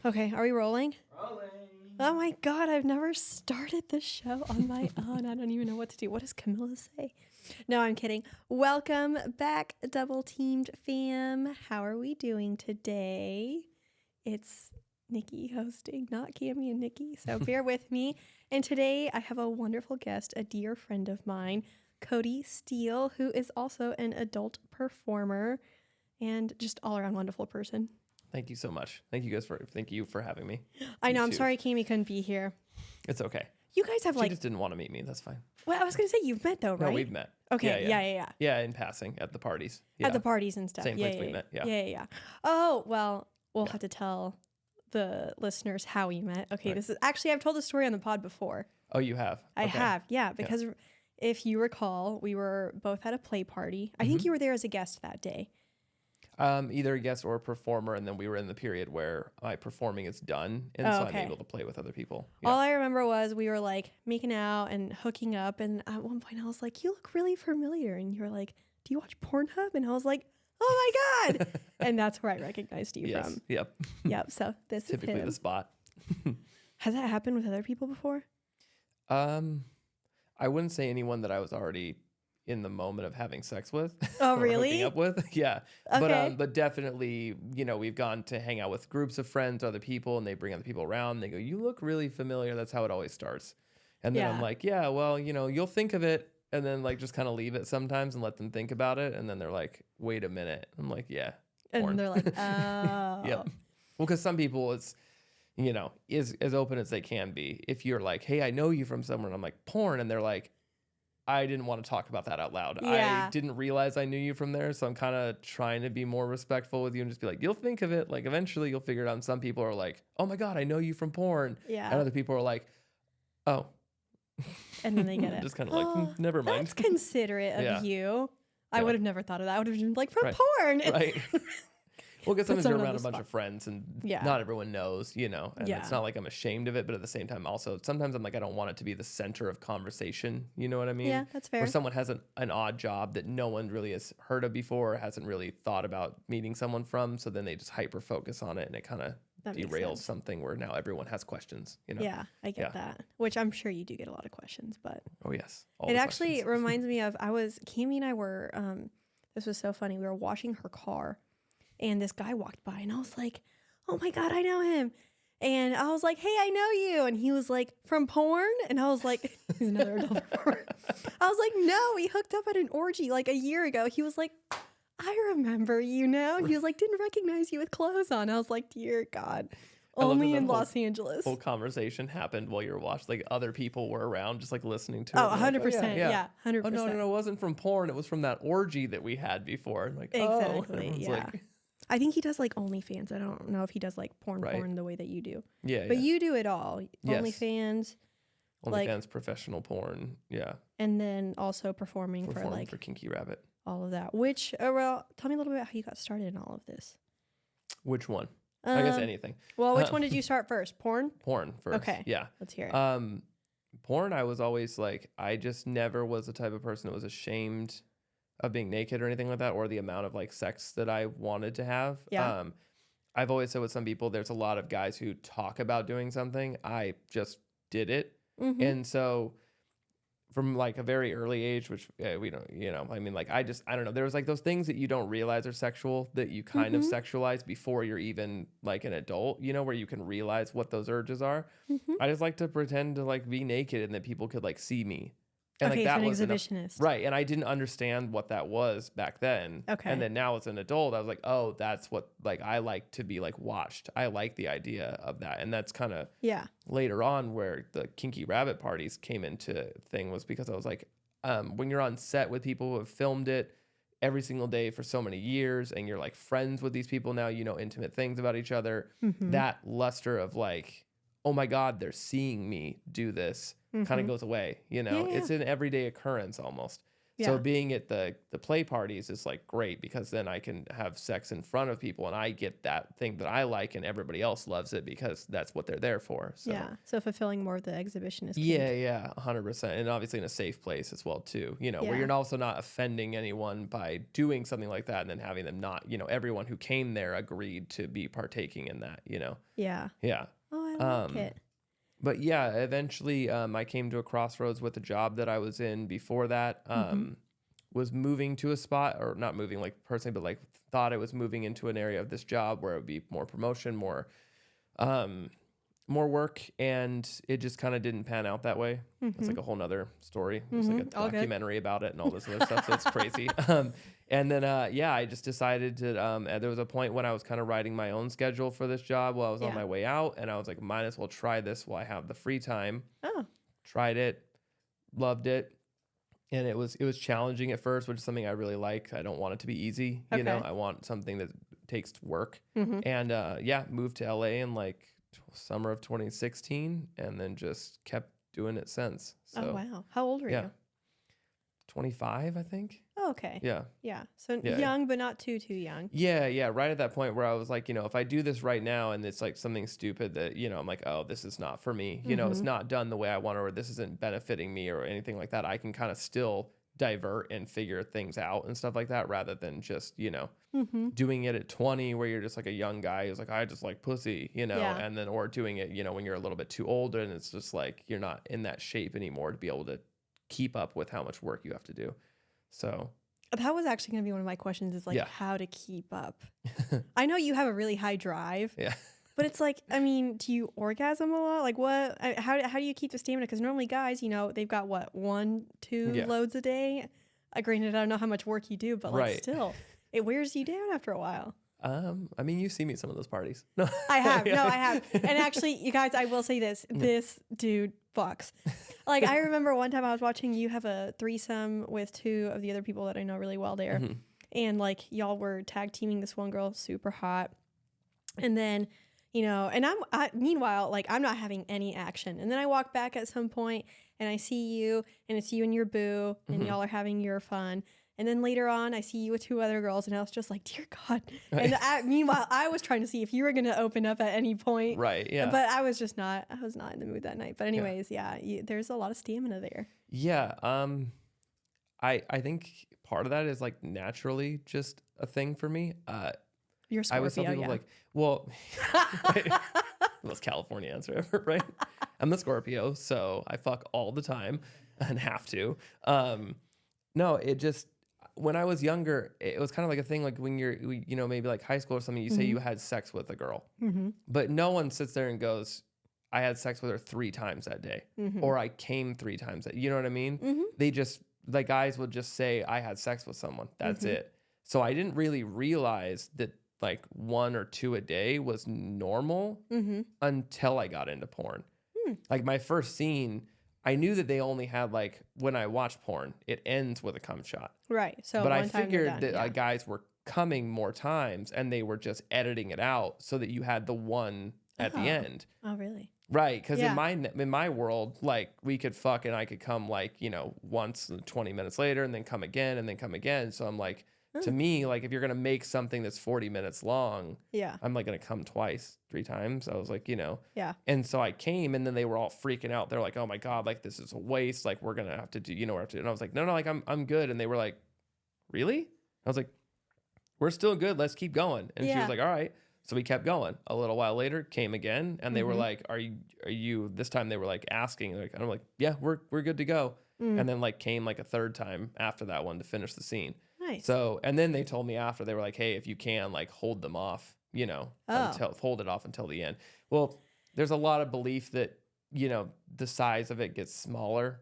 Okay, are we rolling? Rolling. Oh my God, I've never started this show on my own. I don't even know what to do. What does Camilla say? No, I'm kidding. Welcome back, Double Teamed fam. How are we doing today? It's Niki hosting, not Cami and Niki, so bear with me. And today I have a wonderful guest, a dear friend of mine, Codey Steele, who is also an adult performer and just all-around wonderful person. Thank you so much. Thank you for having me. I know. You I'm too. sorry Cami couldn't be here. It's okay. You guys have She just didn't want to meet me. That's fine. Well, I was going to say you've met though, right? No, we've met. Okay. Yeah. Yeah, in passing at the parties. Yeah. At the parties and stuff. Same place we met. Yeah. Yeah. Oh, well, we'll have to tell the listeners how we met. Okay. Right. This is actually, I've told the story on the pod before. Oh, you have? I Okay. have. Yeah. Because if you recall, we were both at a play party. I think you were there as a guest that day. Either a guest or a performer, and then we were in the period where my performing is done, and so I'm able to play with other people. Yeah. All I remember was we were like making out and hooking up, and at one point I was like, "You look really familiar," and you were like, "Do you watch Pornhub?" And I was like, "Oh my God!" And that's where I recognized you from. Yep. Yep. So this Typically is him. the spot. Has that happened with other people before? I wouldn't say anyone that I was already in the moment of having sex with. Oh, or really? hooking up with. Yeah. Okay. But definitely, we've gone to hang out with groups of friends, other people, and they bring other people around. And they go, "You look really familiar." That's how it always starts. And then I'm like, "Yeah, well, you'll think of it," and then like just kind of leave it sometimes and let them think about it. And then they're like, "Wait a minute." I'm like, "Yeah." Porn. And they're like, "Oh." Yep. Well, because some people, it's is as open as they can be. If you're like, "Hey, I know you from somewhere," and I'm like, "Porn," and they're like, "I didn't want to talk about that out loud. Yeah. I didn't realize I knew you from there." So I'm kind of trying to be more respectful with you and just be like, "You'll think of it. Like eventually you'll figure it out." And some people are like, "Oh my God, I know you from porn." Yeah. And other people are like, "Oh." And then they get it. Just kind of like, never mind. That's considerate of you. I Yeah. would have never thought of that. I would have been like, from Right. porn. Right. Well, because sometimes Put you're someone on around a the bunch spot. of friends and Yeah. not everyone knows, and Yeah. it's not like I'm ashamed of it, but at the same time also sometimes I'm like, I don't want it to be the center of conversation. You know what I mean? Yeah, that's fair. Where someone has an odd job that no one really has heard of before, or hasn't really thought about meeting someone from. So then they just hyper focus on it and it kind of That makes derails sense. something where now everyone has questions, Yeah, I get that. Which I'm sure you do get a lot of questions, but Oh, yes. All it the actually questions. reminds me of Cami and I were this was so funny. We were washing her car and this guy walked by and I was like, "Oh my God, I know him." And I was like, "Hey, I know you." And he was like, "From porn?" And I was like, he's another adult performer. I was like, "No, we hooked up at an orgy like a year ago." He was like, "I remember you now." He was like, "Didn't recognize you with clothes on." I was like, "Dear God." I love Only that in whole- Los Angeles. Whole conversation happened while you were watching. Like other people were around, just like listening to it. Oh, and they're like, 100%. Yeah, 100%. Oh no, it wasn't from porn. It was from that orgy that we had before. I'm like, Exactly. Oh. Everyone's Yeah. like, I think he does like OnlyFans. I don't know if he does like porn Right. the way that you do. yeah. But yeah. you do it all. Yes. OnlyFans, OnlyFans, like- professional porn. Yeah. and then also performing for Performing like for Kinky Rabbit. all of that. Which, well, tell me a little bit about how you got started in all of this. Which one? I guess Um, anything. Well, which one did you start first? Porn? Porn first. Okay. Yeah. Let's hear it. Porn, I was always like, I just never was the type of person that was ashamed of being naked or anything like that, or the amount of like sex that I wanted to have. Yeah. I've always said with some people, there's a lot of guys who talk about doing something. I just did it. Mhm. And so from like a very early age, which we don't, I mean, like, I don't know. There was like those things that you don't realize are sexual that you kind of sexualize before you're even like an adult, where you can realize what those urges are. Mhm. I just like to pretend to like be naked and that people could like see me. And Okay, like so that an was enough- exhibitionist. right. And I didn't understand what that was back then. Okay. And then now as an adult, I was like, oh, that's what, like, I like to be like watched. I like the idea of that. And that's kind of Yeah. later on where the Kinky Rabbit parties came into thing, was because I was like, when you're on set with people who have filmed it every single day for so many years and you're like friends with these people now, intimate things about each other, that luster of like, oh my God, they're seeing me do this kind of goes away. Yeah. It's an everyday occurrence almost. So being at the play parties is like great because then I can have sex in front of people and I get that thing that I like and everybody else loves it because that's what they're there for. So Yeah. So fulfilling more of the exhibitionist. yeah, 100%. And obviously in a safe place as well too, you know, where you're also not offending anyone by doing something like that and then having them not, you know, everyone who came there agreed to be partaking in that, you know. Yeah. Yeah. Oh, I like it. But yeah, eventually I came to a crossroads with the job that I was in before that. Was moving to a spot, or not moving like personally, but like thought I was moving into an area of this job where it would be more promotion, more work, and it just kind of didn't pan out that way. It's like a whole nother story. There's like a documentary about it and all this other stuff, so it's crazy. And then, I just decided to, there was a point when I was kind of writing my own schedule for this job while I was on my way out, and I was like, might as well try this while I have the free time. Tried it, loved it. And it was challenging at first, which is something I really like. I don't want it to be easy. You know, I want something that takes work. And moved to LA in like summer of 2016 and then just kept doing it since. So, oh, wow. How old were you? 25, I think. Oh, okay. Yeah. Yeah. So young, but not too young. Yeah. Right at that point where I was like, you know, if I do this right now and it's like something stupid that, you know, I'm like, oh, this is not for me. You know, it's not done the way I want or this isn't benefiting me or anything like that. I can kind of still divert and figure things out and stuff like that rather than just, you know, doing it at 20 where you're just like a young guy who's like, I just like pussy, you know, and then or doing it, you know, when you're a little bit too older and it's just like you're not in that shape anymore to be able to keep up with how much work you have to do. So that was actually going to be one of my questions is like how to keep up. I know you have a really high drive. Yeah. But it's like, I mean, do you orgasm a lot? Like what, how do you keep the stamina? Because normally guys, you know, they've got what, 1-2 loads a day. Granted, I don't know how much work you do, but like still, it wears you down after a while. I mean, you see me at some of those parties. No, I have. No, I have. And actually, you guys, I will say this. This dude fucks. Like, I remember one time I was watching you have a threesome with 2 of the other people that I know really well there. And, like, y'all were tag teaming this one girl, super hot. And then, you know, and meanwhile, like, I'm not having any action. And then I walk back at some point and I see you and it's you and your boo and y'all are having your fun. And then later on, I see you with 2 other girls, and I was just like, dear God. And meanwhile, I was trying to see if you were going to open up at any point. Right, yeah. But I was not in the mood that night. But anyways, there's a lot of stamina there. Yeah. I think part of that is like naturally just a thing for me. You're a Scorpio, I would tell people like, well, most California answer ever, right? I'm a Scorpio, so I fuck all the time and have to. No, it just... When I was younger, it was kind of like a thing, like when you're, you know, maybe like high school or something, you say you had sex with a girl, but no one sits there and goes, I had sex with her 3 times that day, or I came 3 times that, you know what I mean? They just, the guys would just say, I had sex with someone. That's it. So I didn't really realize that like 1 or 2 a day was normal until I got into porn. Like my first scene, I knew that they only had like, when I watch porn, it ends with a cum shot. Right. So, but I figured that guys were coming more times and they were just editing it out so that you had the one at the end. Oh, really? Right. Because in my world, like we could fuck and I could come like, you know, once 20 minutes later and then come again and then come again. So I'm like, to me, like if you're going to make something that's 40 minutes long, I'm like going to come twice, 3 times. I was like, you know. Yeah. And so I came and then they were all freaking out. They're like, oh my God, like this is a waste. Like we're going to have to do, you know, and I was like, no, like I'm good. And they were like, really? I was like, we're still good. Let's keep going. And she was like, all right. So we kept going. A little while later, came again. And they were like, are you, this time they were like asking, like, and I'm like, yeah, we're good to go. And then like came like a 3rd time after that one to finish the scene. Nice. So, and then they told me after, they were like, hey, if you can, like, hold them off, you know, hold it off until the end. Well, there's a lot of belief that, you know, the size of it gets smaller.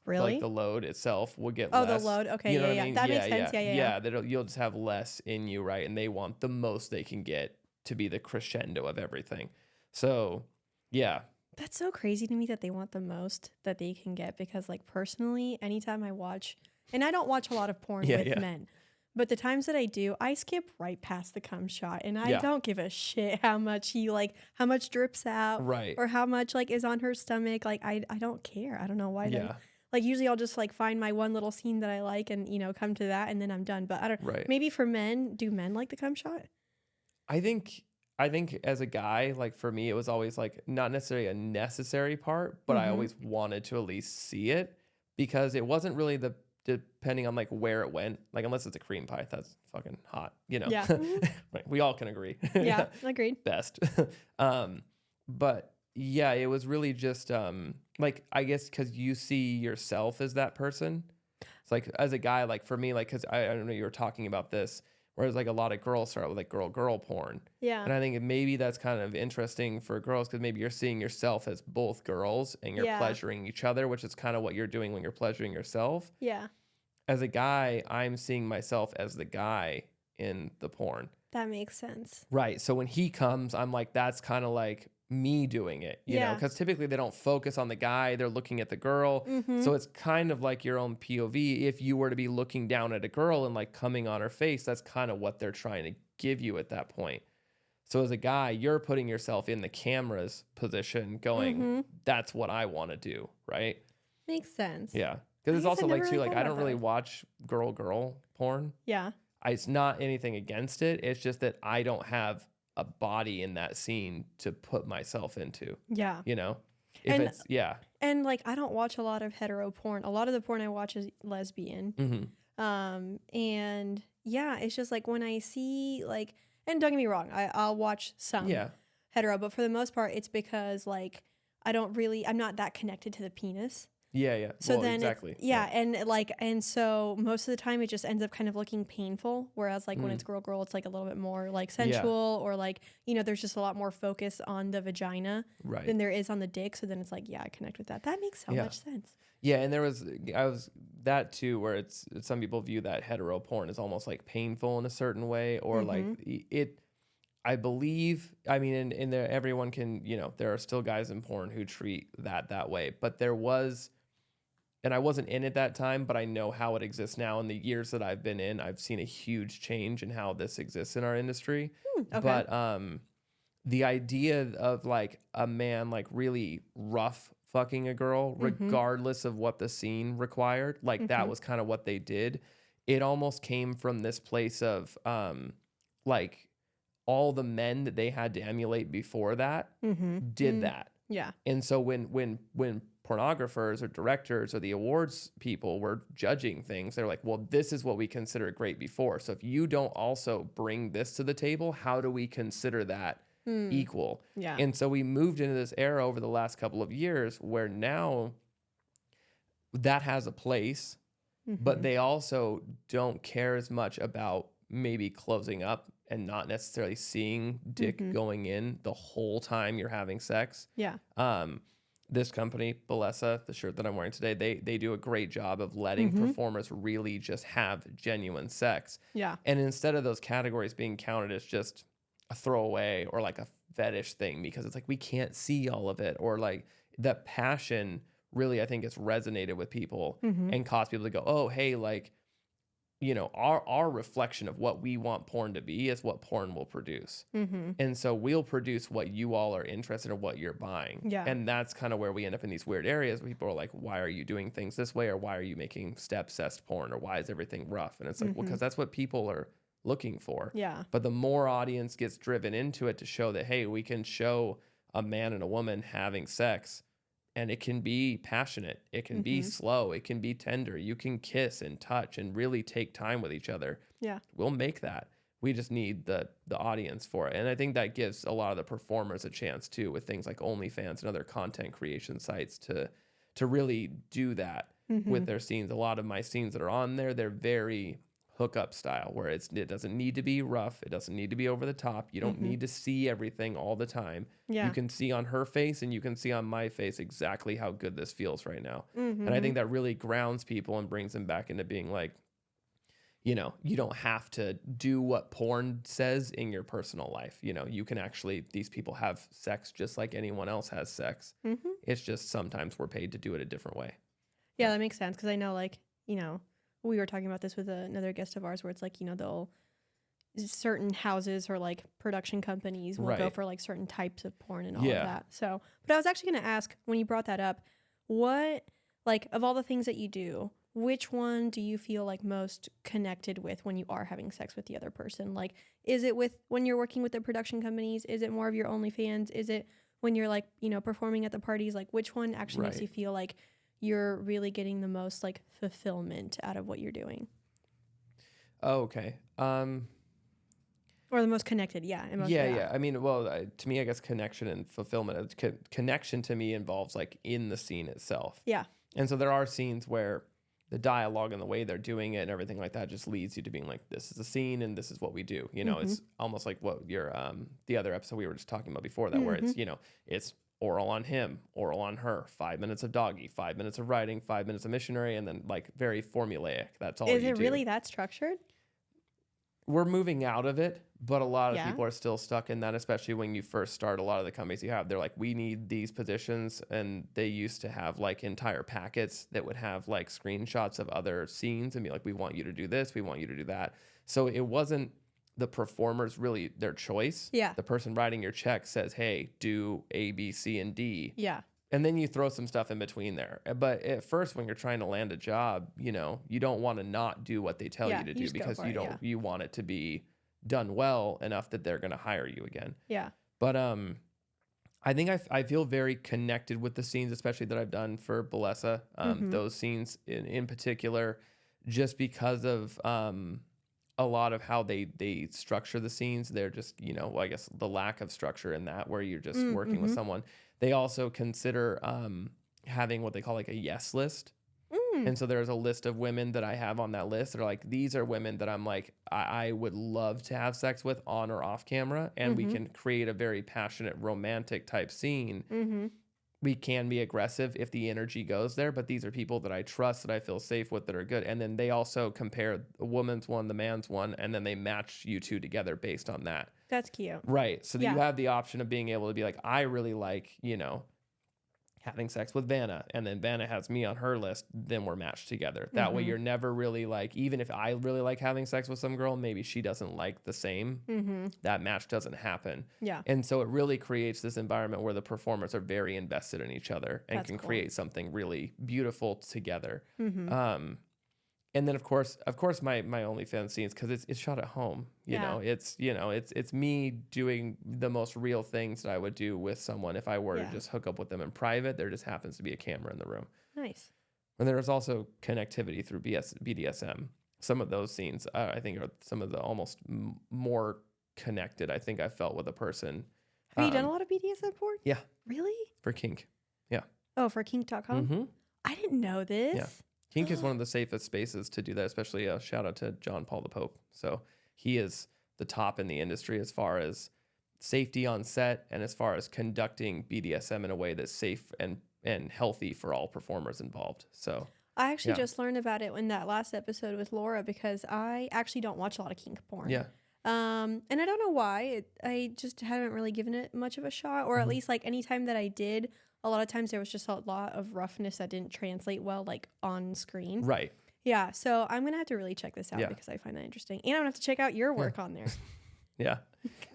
Really? Like the load itself will get less. Oh, the load. Okay. You know what I mean? That makes sense. Yeah. You'll just have less in you, right? And they want the most they can get to be the crescendo of everything. So, yeah. That's so crazy to me that they want the most that they can get because, like, personally, anytime I watch... And I don't watch a lot of porn with men. But the times that I do, I skip right past the cum shot. And I don't give a shit how much how much drips out. Right. Or how much, like, is on her stomach. Like, I don't care. I don't know why. Like usually I'll just like find my one little scene that I like and, you know, come to that and then I'm done. But I don't, Right. maybe for men, do men like the cum shot? I think as a guy, like for me, it was always like not necessarily a necessary part, but I always wanted to at least see it because it wasn't really depending on like where it went. Like unless it's a cream pie, that's fucking hot, you know. Yeah. Like, we all can agree. Yeah, agreed. Best. But yeah, it was really just like I guess because you see yourself as that person. It's like as a guy, like for me, like because I don't know, you were talking about this. Whereas like a lot of girls start with like girl porn. Yeah. And I think maybe that's kind of interesting for girls because maybe you're seeing yourself as both girls and you're pleasuring each other, which is kind of what you're doing when you're pleasuring yourself. Yeah. As a guy, I'm seeing myself as the guy in the porn. That makes sense. Right. So when he comes, I'm like, that's kind of like me doing it, you know, because typically they don't focus on the guy, they're looking at the girl. So it's kind of like your own POV. If you were to be looking down at a girl and like coming on her face, that's kind of what they're trying to give you at that point. So as a guy, you're putting yourself in the camera's position going, that's what I want to do, right? Makes sense. Yeah. Because it's also like too, like I don't really watch girl porn. Yeah. It's not anything against it. It's just that I don't have a body in that scene to put myself into. Yeah. You know? And like I don't watch a lot of hetero porn. A lot of the porn I watch is lesbian. And yeah, it's just like when I see like, and don't get me wrong, I'll watch some hetero, but for the most part it's because like I'm not that connected to the penis. Yeah. So well, then exactly. And so most of the time it just ends up kind of looking painful. Whereas like when it's girl, it's like a little bit more like sensual or like, you know, there's just a lot more focus on the vagina than there is on the dick. So then it's like, yeah, I connect with that. That makes so much sense. Yeah. And I was that too, where some people view that hetero porn as almost like painful in a certain way or like I believe, I mean, in there, everyone can, you know, there are still guys in porn who treat that way, but there was, and I wasn't in it that time, but I know how it exists now. In the years that I've been in, I've seen a huge change in how this exists in our industry. Okay. But the idea of like a man like really rough fucking a girl, regardless of what the scene required, like that was kind of what they did. It almost came from this place of like all the men that they had to emulate before that did that. Yeah. And so when pornographers or directors or the awards people were judging things, they're like, well, this is what we consider great before. So if you don't also bring this to the table, how do we consider that equal? Yeah. And so we moved into this era over the last couple of years where now that has a place, but they also don't care as much about maybe closing up and not necessarily seeing dick going in the whole time you're having sex. Yeah. This company, Bellesa, the shirt that I'm wearing today, they do a great job of letting performers really just have genuine sex. Yeah. And instead of those categories being counted as just a throwaway or like a fetish thing, because it's like we can't see all of it, or like that passion really, I think, has resonated with people and caused people to go, oh, hey, like, you know, our reflection of what we want porn to be is what porn will produce. And so we'll produce what you all are interested in, what you're buying. Yeah. And that's kind of where we end up in these weird areas where people are like, why are you doing things this way? Or why are you making step-cessed porn? Or why is everything rough? And it's like, well, because that's what people are looking for. Yeah. But the more audience gets driven into it to show that, hey, we can show a man and a woman having sex, and it can be passionate, it can be slow, it can be tender. You can kiss and touch and really take time with each other. Yeah. We'll make that. We just need the audience for it. And I think that gives a lot of the performers a chance too, with things like OnlyFans and other content creation sites to really do that with their scenes. A lot of my scenes that are on there, they're very hookup style, where it doesn't need to be rough. It doesn't need to be over the top. You don't need to see everything all the time. Yeah. You can see on her face and you can see on my face exactly how good this feels right now. And I think that really grounds people and brings them back into being like, you know, you don't have to do what porn says in your personal life. You know, you can actually, these people have sex just like anyone else has sex. It's just sometimes we're paid to do it a different way. Yeah, that makes sense. Because I know, like, you know, we were talking about this with another guest of ours where it's like, you know, certain houses or like production companies will go for like certain types of porn and all of that. So, but I was actually going to ask, when you brought that up, what like, of all the things that you do, which one do you feel like most connected with when you are having sex with the other person? Like, is it with when you're working with the production companies? Is it more of your OnlyFans? Is it when you're like, you know, performing at the parties? Like, which one actually makes Right. you feel like you're really getting the most like fulfillment out of what you're doing? Oh, okay. Or the most connected, yeah. Yeah. I mean, well, to me, I guess connection and fulfillment. Connection to me involves like in the scene itself. Yeah. And so there are scenes where the dialogue and the way they're doing it and everything like that just leads you to being like, this is a scene and this is what we do. You know, it's almost like what your the other episode we were just talking about before that, where it's, you know, it's oral on him, oral on her, 5 minutes of doggy, 5 minutes of writing, 5 minutes of missionary, and then like very formulaic. That's all. Is you it do. really that structured? We're moving out of it, but a lot of Yeah. people are still stuck in that, especially when you first start. A lot of the companies you have, they're like, we need these positions. And they used to have like entire packets that would have like screenshots of other scenes and be like, we want you to do this, we want you to do that. So it wasn't the performers really their choice. Yeah. The person writing your check says, hey, do A, B, C, and D. Yeah. And then you throw some stuff in between there. But at first, when you're trying to land a job, you know, you don't want to not do what they tell Yeah, you to you do just go because for you it, don't yeah. you want it to be done well enough that they're going to hire you again. Yeah. But I think I feel very connected with the scenes, especially that I've done for Balesa. Those scenes in particular, just because of a lot of how they structure the scenes. They're just, you know, I guess the lack of structure in that, where you're just working with someone. They also consider having what they call like a yes list. And so there's a list of women that I have on that list that are like, these are women that I'm like, I would love to have sex with on or off camera. And we can create a very passionate, romantic type scene. We can be aggressive if the energy goes there, but these are people that I trust, that I feel safe with, that are good. And then they also compare the woman's one, the man's one, and then they match you two together based on that. That's cute. Right. So that Yeah. you have the option of being able to be like, I really like, you know, having sex with Vanna, and then Vanna has me on her list, then we're matched together. That way you're never really like, even if I really like having sex with some girl, maybe she doesn't like the same, that match doesn't happen. Yeah. And so it really creates this environment where the performers are very invested in each other and That's can cool. create something really beautiful together. And then of course my OnlyFans scenes, because it's shot at home. You know, it's me doing the most real things that I would do with someone if I were to just hook up with them in private. There just happens to be a camera in the room. Nice. And there's also connectivity through BDSM. Some of those scenes I think are some of the almost more connected I think I felt with a person. Have you done a lot of BDSM porn? Yeah. Really? For kink. Yeah. Oh, for kink.com? I didn't know this. Yeah. Kink is one of the safest spaces to do that, especially a shout out to John Paul the Pope. So he is the top in the industry as far as safety on set and as far as conducting BDSM in a way that's safe and healthy for all performers involved. So I actually just learned about it in that last episode with Laura, because I actually don't watch a lot of kink porn. yeah. And I don't know why. I just haven't really given it much of a shot, or at least like any time that I did, a lot of times there was just a lot of roughness that didn't translate well, like on screen. Right. Yeah. So I'm going to have to really check this out because I find that interesting. And I'm going to have to check out your work on there. Yeah.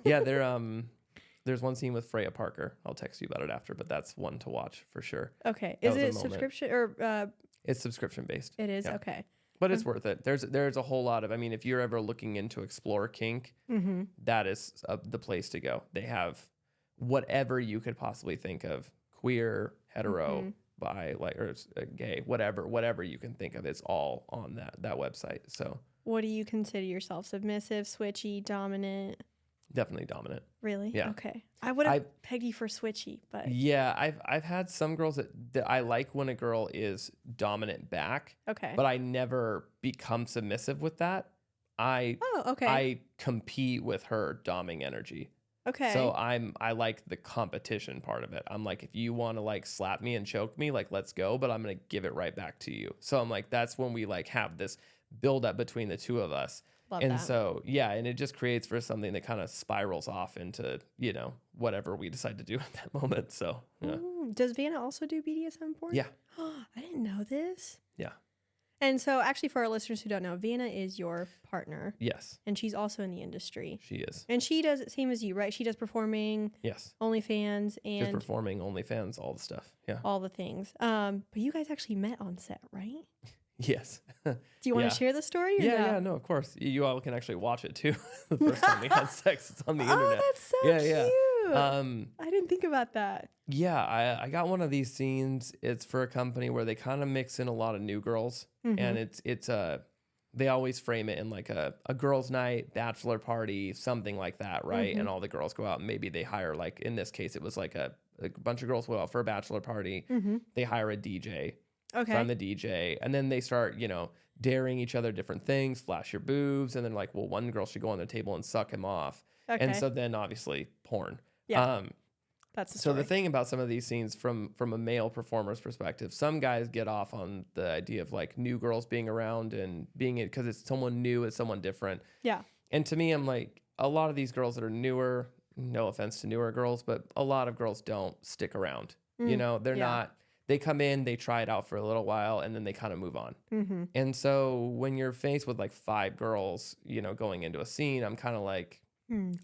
Yeah. There's one scene with Freya Parker. I'll text you about it after, but that's one to watch for sure. Okay. That Is was a it moment. subscription or It's subscription based. it is? Yeah. Okay. But it's worth it. There's a whole lot of, I mean, if you're ever looking into explore kink, that is the place to go. They have whatever you could possibly think of, queer, hetero, bi, like, or gay, whatever you can think of. It's all on that website. So What do you consider yourself? Submissive, switchy, dominant? definitely dominant. Really? Yeah. Okay. I would have pegged you for switchy, but Yeah, I've had some girls that I like when a girl is dominant back, okay. but I never become submissive with that. I compete with her doming energy. Okay. So I like the competition part of it. I'm like, if you want to like slap me and choke me, like let's go, but I'm gonna give it right back to you. So I'm like, that's when we like have this build up between the two of us. Love and that. so and it just creates for something that kind of spirals off into, you know, whatever we decide to do at that moment. So yeah. Does Vanna also do BDSM porn? Yeah. I didn't know this. Yeah. And so actually for our listeners who don't know, Vanna is your partner. Yes. And she's also in the industry. She is. And she does it same as you, right? She does performing, Yes. OnlyFans, and Just performing, OnlyFans, all the stuff. Yeah. all the things. But you guys actually met on set, right? Yes. Do you want Yeah. to share the story? Or Yeah, no, of course. You all can actually watch it too. The first time we had sex, it's on the internet. Oh, that's so Yeah. cute. I didn't think about that. Yeah, I got one of these scenes. It's for a company where they kind of mix in a lot of new girls, and it's they always frame it in like a girls' night, bachelor party, something like that, right? And all the girls go out, and maybe they hire, like in this case, it was like a bunch of girls go out for a bachelor party. They hire a DJ. Okay. So I'm the DJ, and then they start, daring each other different things, flash your boobs, and then like, well, one girl should go on the table and suck him off, and so then obviously porn. Yeah. That's the so story. the thing about some of these scenes from a male performer's perspective, some guys get off on the idea of like new girls being around and being it because it's someone new, it's someone different. Yeah. And to me, I'm like, a lot of these girls that are newer, no offense to newer girls, but a lot of girls don't stick around. They're not. They come in, they try it out for a little while, and then they kind of move on. And so when you're faced with like 5 girls, going into a scene, I'm kind of like,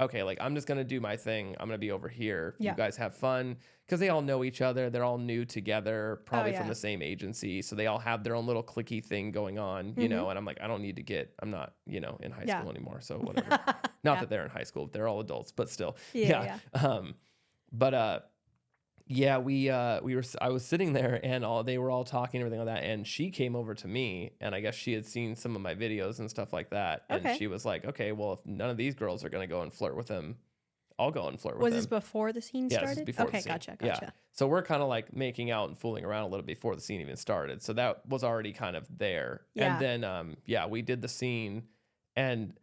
okay, like I'm just going to do my thing. I'm going to be over here. You guys have fun because they all know each other. They're all new together, probably from the same agency. So they all have their own little cliquey thing going on, and I'm like, I don't need to I'm not, in high school anymore. So whatever. Not that they're in high school. They're all adults, but still. I was sitting there and they were all talking and everything like that. And she came over to me and I guess she had seen some of my videos and stuff like that. And she was like, okay, well, if none of these girls are going to go and flirt with him, I'll go and flirt with him. Was this before the scene started? Yeah, this is before the scene. Gotcha. Yeah. So we're kind of like making out and fooling around a little before the scene even started. So that was already kind of there. Yeah. And then, we did the scene, and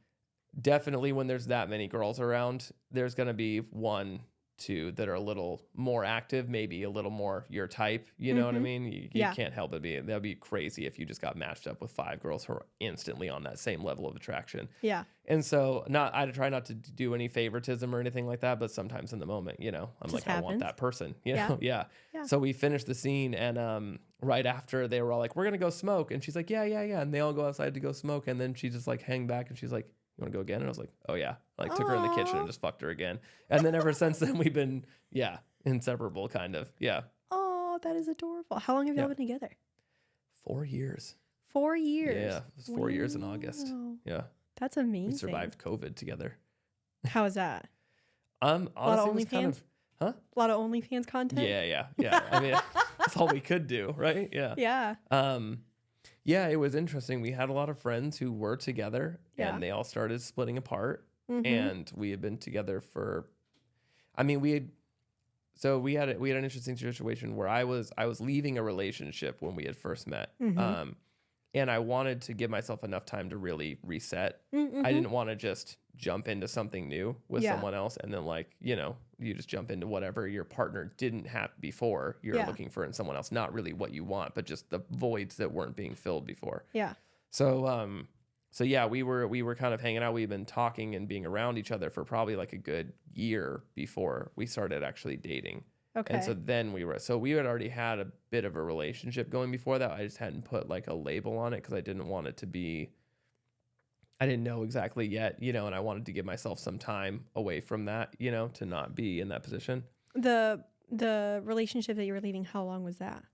definitely when there's that many girls around, there's going to be 1, 2 that are a little more active, maybe a little more your type. You know what I mean? You can't help it. That'd be crazy if you just got matched up with 5 girls who are instantly on that same level of attraction. Yeah. And so I try not to do any favoritism or anything like that, but sometimes in the moment, I'm just like, I want that person. Yeah. So we finished the scene, and right after they were all like, we're gonna go smoke, and she's like, yeah, and they all go outside to go smoke, and then she just like hang back, and she's like, you want to go again? And I was like, oh yeah. Like took her in the kitchen and just fucked her again. And then ever since then we've been, inseparable kind of. Yeah. Oh, that is adorable. How long have y'all been together? 4 years. 4 years. Yeah. It was 4 years in August. Yeah. That's amazing. We survived COVID together. How was that? Honestly, a lot of it was kind of, A lot of OnlyFans content? Yeah. I mean, that's all we could do, right? Yeah. Yeah. Yeah, it was interesting. We had a lot of friends who were together, and they all started splitting apart. And we had been together for, we had an interesting situation where I was leaving a relationship when we had first met. And I wanted to give myself enough time to really reset. I didn't want to just jump into something new with someone else and then you just jump into whatever your partner didn't have before you're looking for in someone else. Not really what you want, but just the voids that weren't being filled before. Yeah. So we were kind of hanging out. We've been talking and being around each other for probably like a good year before we started actually dating. Okay. And so then we had already had a bit of a relationship going before that. I just hadn't put like a label on it because I didn't want it to be, I didn't know exactly yet, and I wanted to give myself some time away from that, to not be in that position. The relationship that you were leaving, how long was that?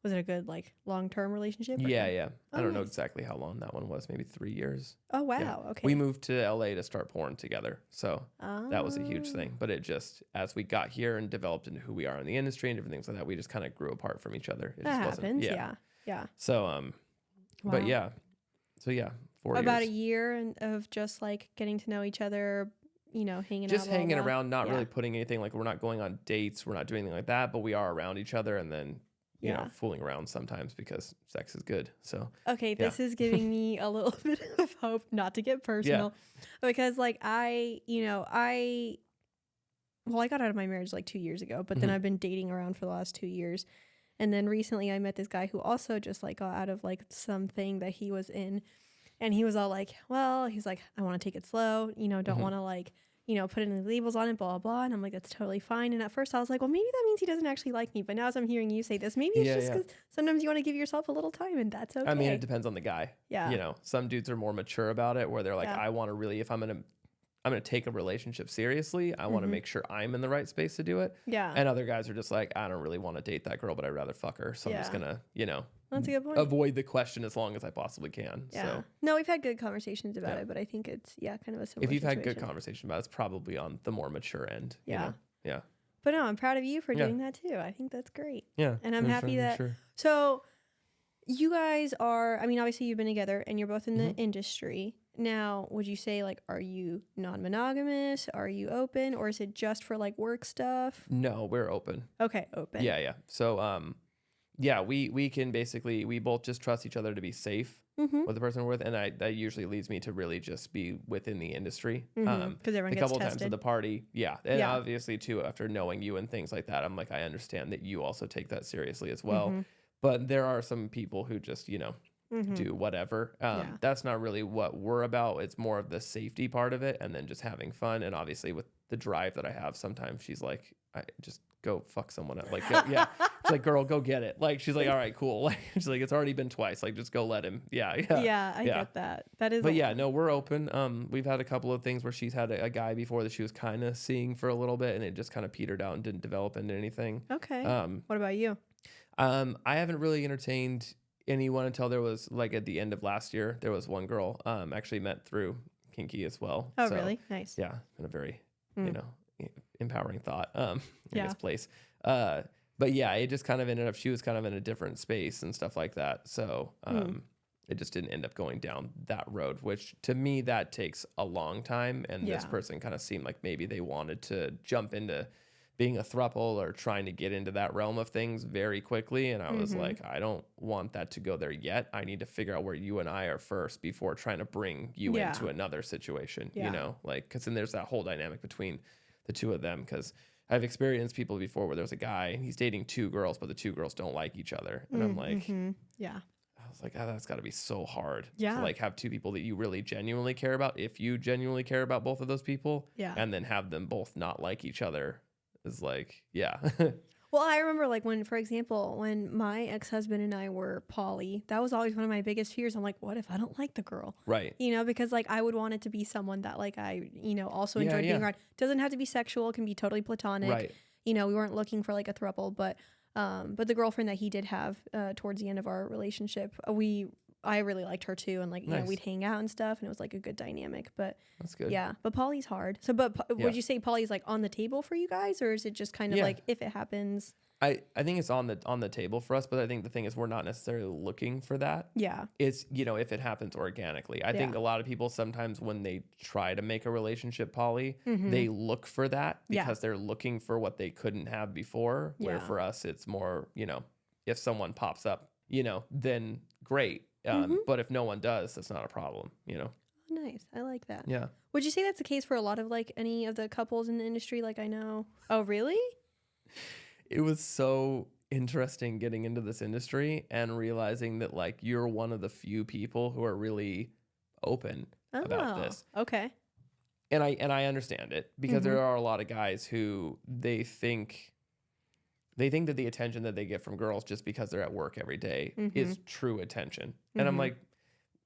Was it a good like long-term relationship? Yeah. I don't know exactly how long that one was. Maybe 3 years. Oh, wow. Yeah. Okay. We moved to LA to start porn together. So that was a huge thing. But it just, as we got here and developed into who we are in the industry and different things like that, we just kind of grew apart from each other. It that just happens. Yeah. So, but yeah. So 4 years. About a year of just like getting to know each other, hanging out. Just hanging around, not really putting anything, like we're not going on dates. We're not doing anything like that, but we are around each other and then you know, fooling around sometimes because sex is good. So okay, this is giving me a little bit of hope, not to get personal, because like I got out of my marriage like 2 years ago, but then I've been dating around for the last 2 years. And then recently I met this guy who also just like got out of like something that he was in. And he was all like, well, he's like, I want to take it slow, don't want to like putting the labels on it, blah, blah, blah. And I'm like, that's totally fine. And at first I was like, well, maybe that means he doesn't actually like me. But now as I'm hearing you say this, maybe it's just because sometimes you want to give yourself a little time and that's okay. I mean, it depends on the guy. Yeah. Some dudes are more mature about it where they're like, I want to really, if I'm going to take a relationship seriously, I want to make sure I'm in the right space to do it. Yeah. And other guys are just like, I don't really want to date that girl, but I'd rather fuck her. So I'm just going to, that's a good point. avoid the question as long as I possibly can. Yeah. So No, we've had good conversations about it, but I think it's, kind of a similar if you've situation. had good conversation about it, it's probably on the more mature end. Yeah. Yeah. But no, I'm proud of you for doing that too. I think that's great. Yeah. And I'm happy that. So you guys are, I mean, obviously you've been together and you're both in the industry. Now, would you say like, are you non-monogamous? Are you open, or is it just for like work stuff? No, we're open. Okay. Open. Yeah. So, we can basically, we both just trust each other to be safe with the person we're with. And that usually leads me to really just be within the industry. Because everyone a gets couple tested. times at the party. Yeah. And obviously too, after knowing you and things like that, I'm like, I understand that you also take that seriously as well. But there are some people who just, do whatever. That's not really what we're about. It's more of the safety part of it and then just having fun. And obviously with the drive that I have, sometimes she's like, I just go fuck someone up. Like, yeah. It's like, girl, go get it. Like, she's like, all right, cool. Like, she's like, it's already been twice. Like, just go let him. Yeah, I get that. That is. But no, we're open. We've had a couple of things where she's had a guy before that she was kind of seeing for a little bit, and it just kind of petered out and didn't develop into anything. Okay. What about you? I haven't really entertained anyone until there was like at the end of last year. There was one girl actually met through Kinky as well. Oh, so, really? Nice. Yeah, been a very empowering thought in this place. But yeah, it just kind of ended up, she was kind of in a different space and stuff like that. So it just didn't end up going down that road, which to me, that takes a long time. And this person kind of seemed like maybe they wanted to jump into being a throuple or trying to get into that realm of things very quickly. And I was like, I don't want that to go there yet. I need to figure out where you and I are first before trying to bring you into another situation, like, because then there's that whole dynamic between the two of them. Because I've experienced people before where there's a guy and he's dating two girls, but the two girls don't like each other. And I'm like, I was like, that's got to be so hard to like have two people that you really genuinely care about. If you genuinely care about both of those people and then have them both not like each other is like, Well, I remember like when, for example, when my ex-husband and I were poly, that was always one of my biggest fears. I'm like, what if I don't like the girl? Right. Because like I would want it to be someone that like I, also enjoyed being around. Doesn't have to be sexual. It can be totally platonic. Right. We weren't looking for like a throuple, but the girlfriend that he did have towards the end of our relationship, I really liked her too, and like we'd hang out and stuff, and it was like a good dynamic. But that's good. Yeah, but poly's hard. So, would you say poly's like on the table for you guys, or is it just kind of like if it happens? I think it's on the table for us, but I think the thing is we're not necessarily looking for that. Yeah, it's if it happens organically. I think a lot of people sometimes when they try to make a relationship poly, they look for that because they're looking for what they couldn't have before. Where for us, it's more if someone pops up, then great. But if no one does, that's not a problem, Nice. I like that. Yeah. Would you say that's the case for a lot of like any of the couples in the industry? Like I know. Oh, really? It was so interesting getting into this industry and realizing that like you're one of the few people who are really open about this. Okay. And I understand it because there are a lot of guys who they think that the attention that they get from girls just because they're at work every day is true attention. And I'm like,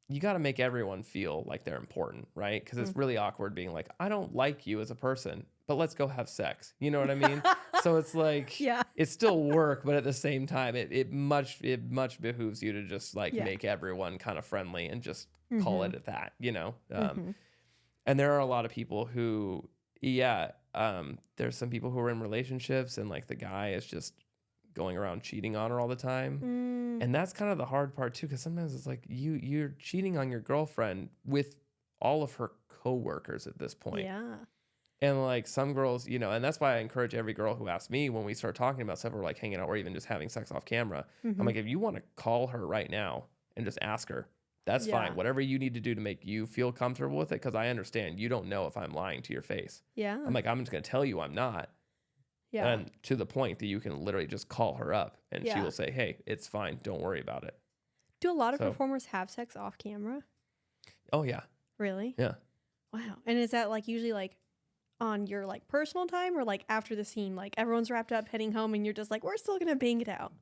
you got to make everyone feel like they're important, right? Because it's really awkward being like, I don't like you as a person, but let's go have sex. You know what I mean? So it's like, it's still work, but at the same time, it much behooves you to just like make everyone kind of friendly and just call it at that, And there are a lot of people who, there's some people who are in relationships and like the guy is just going around cheating on her all the time. And that's kind of the hard part too, because sometimes it's like you're cheating on your girlfriend with all of her coworkers at this point. Yeah. And like some girls, and that's why I encourage every girl who asks me when we start talking about stuff or like hanging out or even just having sex off camera. I'm like, if you want to call her right now and just ask her, that's fine. Whatever you need to do to make you feel comfortable with it. Cause I understand you don't know if I'm lying to your face. Yeah. I'm like, I'm just going to tell you I'm not. Yeah. And to the point that you can literally just call her up and she will say, hey, it's fine. Don't worry about it. Do a lot of performers have sex off camera? Oh yeah. Really? Yeah. Wow. And is that like usually like on your like personal time or like after the scene? Like everyone's wrapped up heading home and you're just like, we're still gonna bang it out.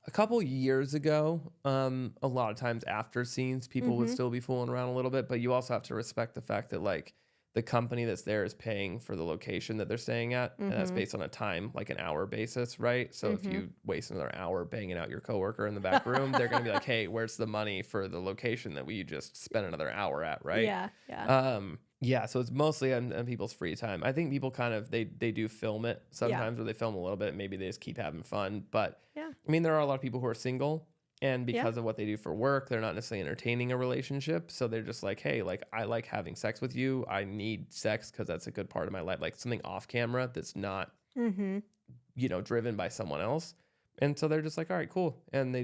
A couple years ago, a lot of times after scenes, people would still be fooling around a little bit, but you also have to respect the fact that like the company that's there is paying for the location that they're staying at, and that's based on a time, like an hour basis, right? So if you waste another hour banging out your coworker in the back room, they're gonna be like, "Hey, where's the money for the location that we just spent another hour at?" Right? Yeah. So it's mostly on people's free time. I think people kind of they do film it sometimes, or they film a little bit. Maybe they just keep having fun. But I mean, there are a lot of people who are single, and because of what they do for work, they're not necessarily entertaining a relationship. So they're just like, hey, like I like having sex with you. I need sex because that's a good part of my life, like something off camera that's not, driven by someone else. And so they're just like, all right, cool. And they,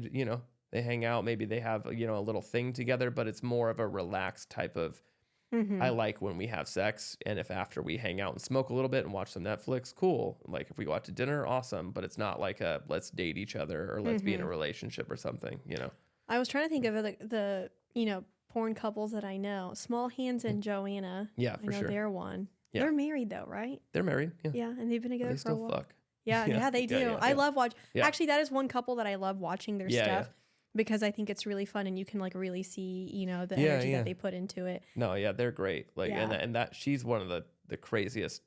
they hang out. Maybe they have, a little thing together, but it's more of a relaxed type of. I like when we have sex, and if after we hang out and smoke a little bit and watch some Netflix, cool. Like if we go out to dinner, awesome. But it's not like a let's date each other or let's be in a relationship or something, I was trying to think of the porn couples that I know. Small Hands and Joanna. Yeah, for sure. They're one. Yeah. They're married though, right? They're married. Yeah. Yeah, and they've been together They for a still while. fuck. Yeah, they do. Yeah. I love watching. Yeah. Actually, that is one couple that I love watching their stuff. Yeah. Because I think it's really fun and you can like really see, the energy that they put into it. No, yeah, they're great. Like, and that she's one of the craziest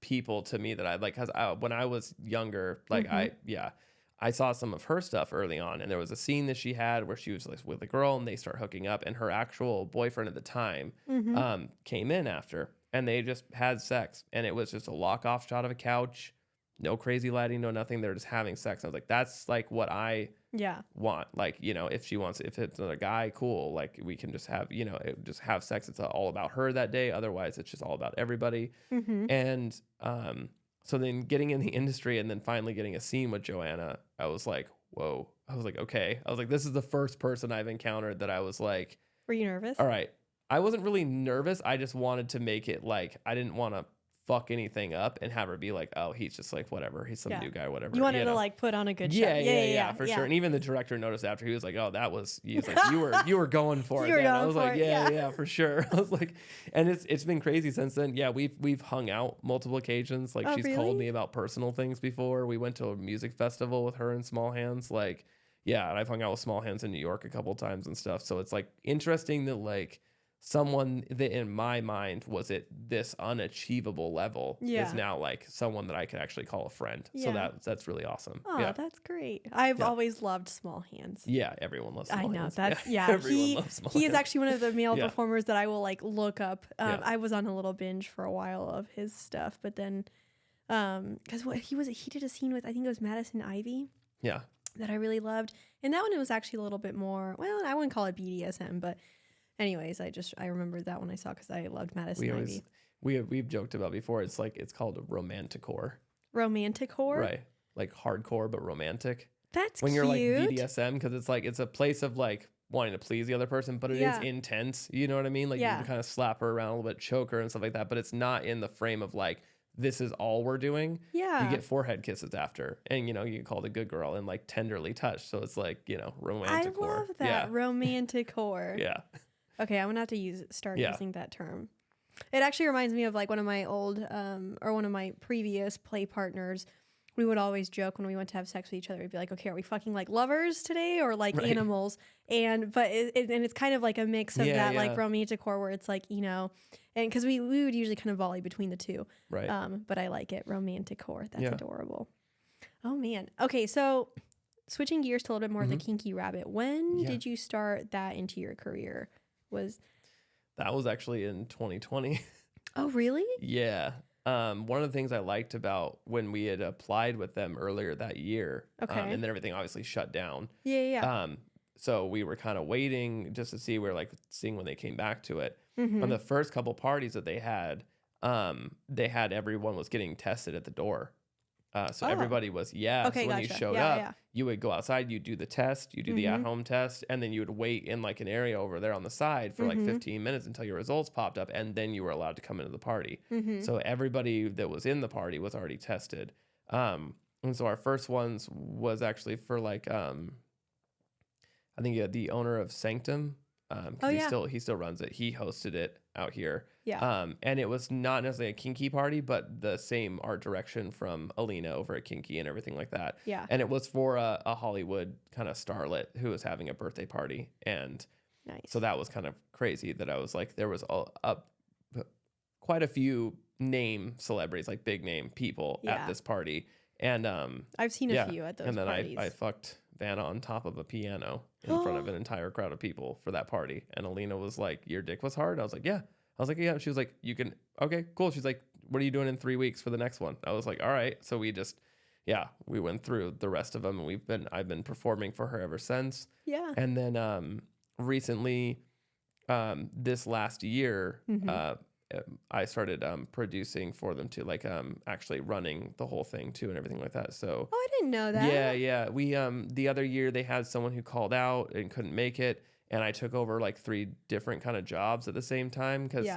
people to me that I like. Cause when I was younger, like I saw some of her stuff early on, and there was a scene that she had where she was like with a girl and they start hooking up, and her actual boyfriend at the time, came in after, and they just had sex, and it was just a lock off shot of a couch, no crazy lighting, no nothing. They're just having sex. I was like, that's like what I want. Like, if it's another guy, cool. Like we can just have, just have sex. It's all about her that day. Otherwise it's just all about everybody. And, so then getting in the industry and then finally getting a scene with Joanna, I was like, whoa. I was like, okay. I was like, this is the first person I've encountered that I was like, were you nervous? All right. I wasn't really nervous. I just wanted to make it like, I didn't want to fuck anything up and have her be like, oh, he's just like whatever, he's some new guy, whatever. You wanted to like put on a good show. Yeah, for sure. And even the director noticed after, he was like, oh, he's like, you were going for it. I was like, yeah, for sure. I was like, and it's been crazy since then. Yeah, we've hung out multiple occasions. Like she's called me about personal things before. We went to a music festival with her and Small Hands. Like, yeah, and I've hung out with Small Hands in New York a couple times and stuff. So it's like interesting that like someone that in my mind was at this unachievable level is now like someone that I could actually call a friend. So that's really awesome. Oh, that's great. I've always loved Small Hands. Yeah, everyone loves Small Hands. I know. That's everyone loves Small Hands. He is actually one of the male performers that I will like look up. I was on a little binge for a while of his stuff, but then because he did a scene with, I think it was Madison Ivy. Yeah. That I really loved. And that one, it was actually a little bit more, well, I wouldn't call it BDSM, but anyways, I remembered that one I saw because I loved Madison Ivy. We've joked about before. It's like, it's called a romanticore. Romanticore? Right. Like hardcore, but romantic. That's when cute. You're like BDSM, because it's like, it's a place of like wanting to please the other person, but it is intense. You know what I mean? Like you can kind of slap her around a little bit, choke her and stuff like that, but it's not in the frame of like, this is all we're doing. Yeah. You get forehead kisses after, and you get called a good girl and like tenderly touched. So it's like, romantic. I love that. Yeah. Romanticore. Yeah. Okay, I'm gonna have to start using that term. It actually reminds me of like one of my old or one of my previous play partners. We would always joke when we went to have sex with each other. We'd be like, okay, are we fucking like lovers today or like animals? And it's kind of like a mix of like romanticore where it's like, and because we would usually kind of volley between the two. Right. But I like it. Romanticore. That's adorable. Oh man. Okay, so switching gears to a little bit more of the kinky rabbit. When did you start that into your career? That was actually in 2020. Oh, really? Yeah. One of the things I liked about when we had applied with them earlier that year, and then everything obviously shut down. Yeah. So we were kind of waiting just to see, we were like seeing when they came back to it. On the first couple parties that they had everyone was getting tested at the door. So everybody was, so when you showed up, you would go outside, you do the test, you do the at-home test, and then you would wait in like an area over there on the side for like 15 minutes until your results popped up, and then you were allowed to come into the party. So everybody that was in the party was already tested. And so our first ones was actually for like, I think the owner of Sanctum, he still runs it. He hosted it. out here. Yeah. And it was not necessarily a kinky party, but the same art direction from Alina over at Kinky and everything like that. Yeah. And it was for a Hollywood kind of starlet who was having a birthday party. And Nice. so that was kind of crazy that I was like, there was quite a few name celebrities, like big name people at this party. And I've seen a few at those parties. And then parties. I fucked Vanna on top of a piano in front of an entire crowd of people for that party. And Alina was like, your dick was hard? I was like, yeah. I was like, yeah. She was like, you can, okay, cool. She's like, what are you doing in 3 weeks for the next one? I was like, all right. So we just, we went through the rest of them, and I've been performing for her ever since. Yeah. And then recently, this last year, I started producing for them too, like actually running the whole thing too and everything like that. So I didn't know that. Yeah. We the other year they had someone who called out and couldn't make it, and I took over like 3 different kind of jobs at the same time because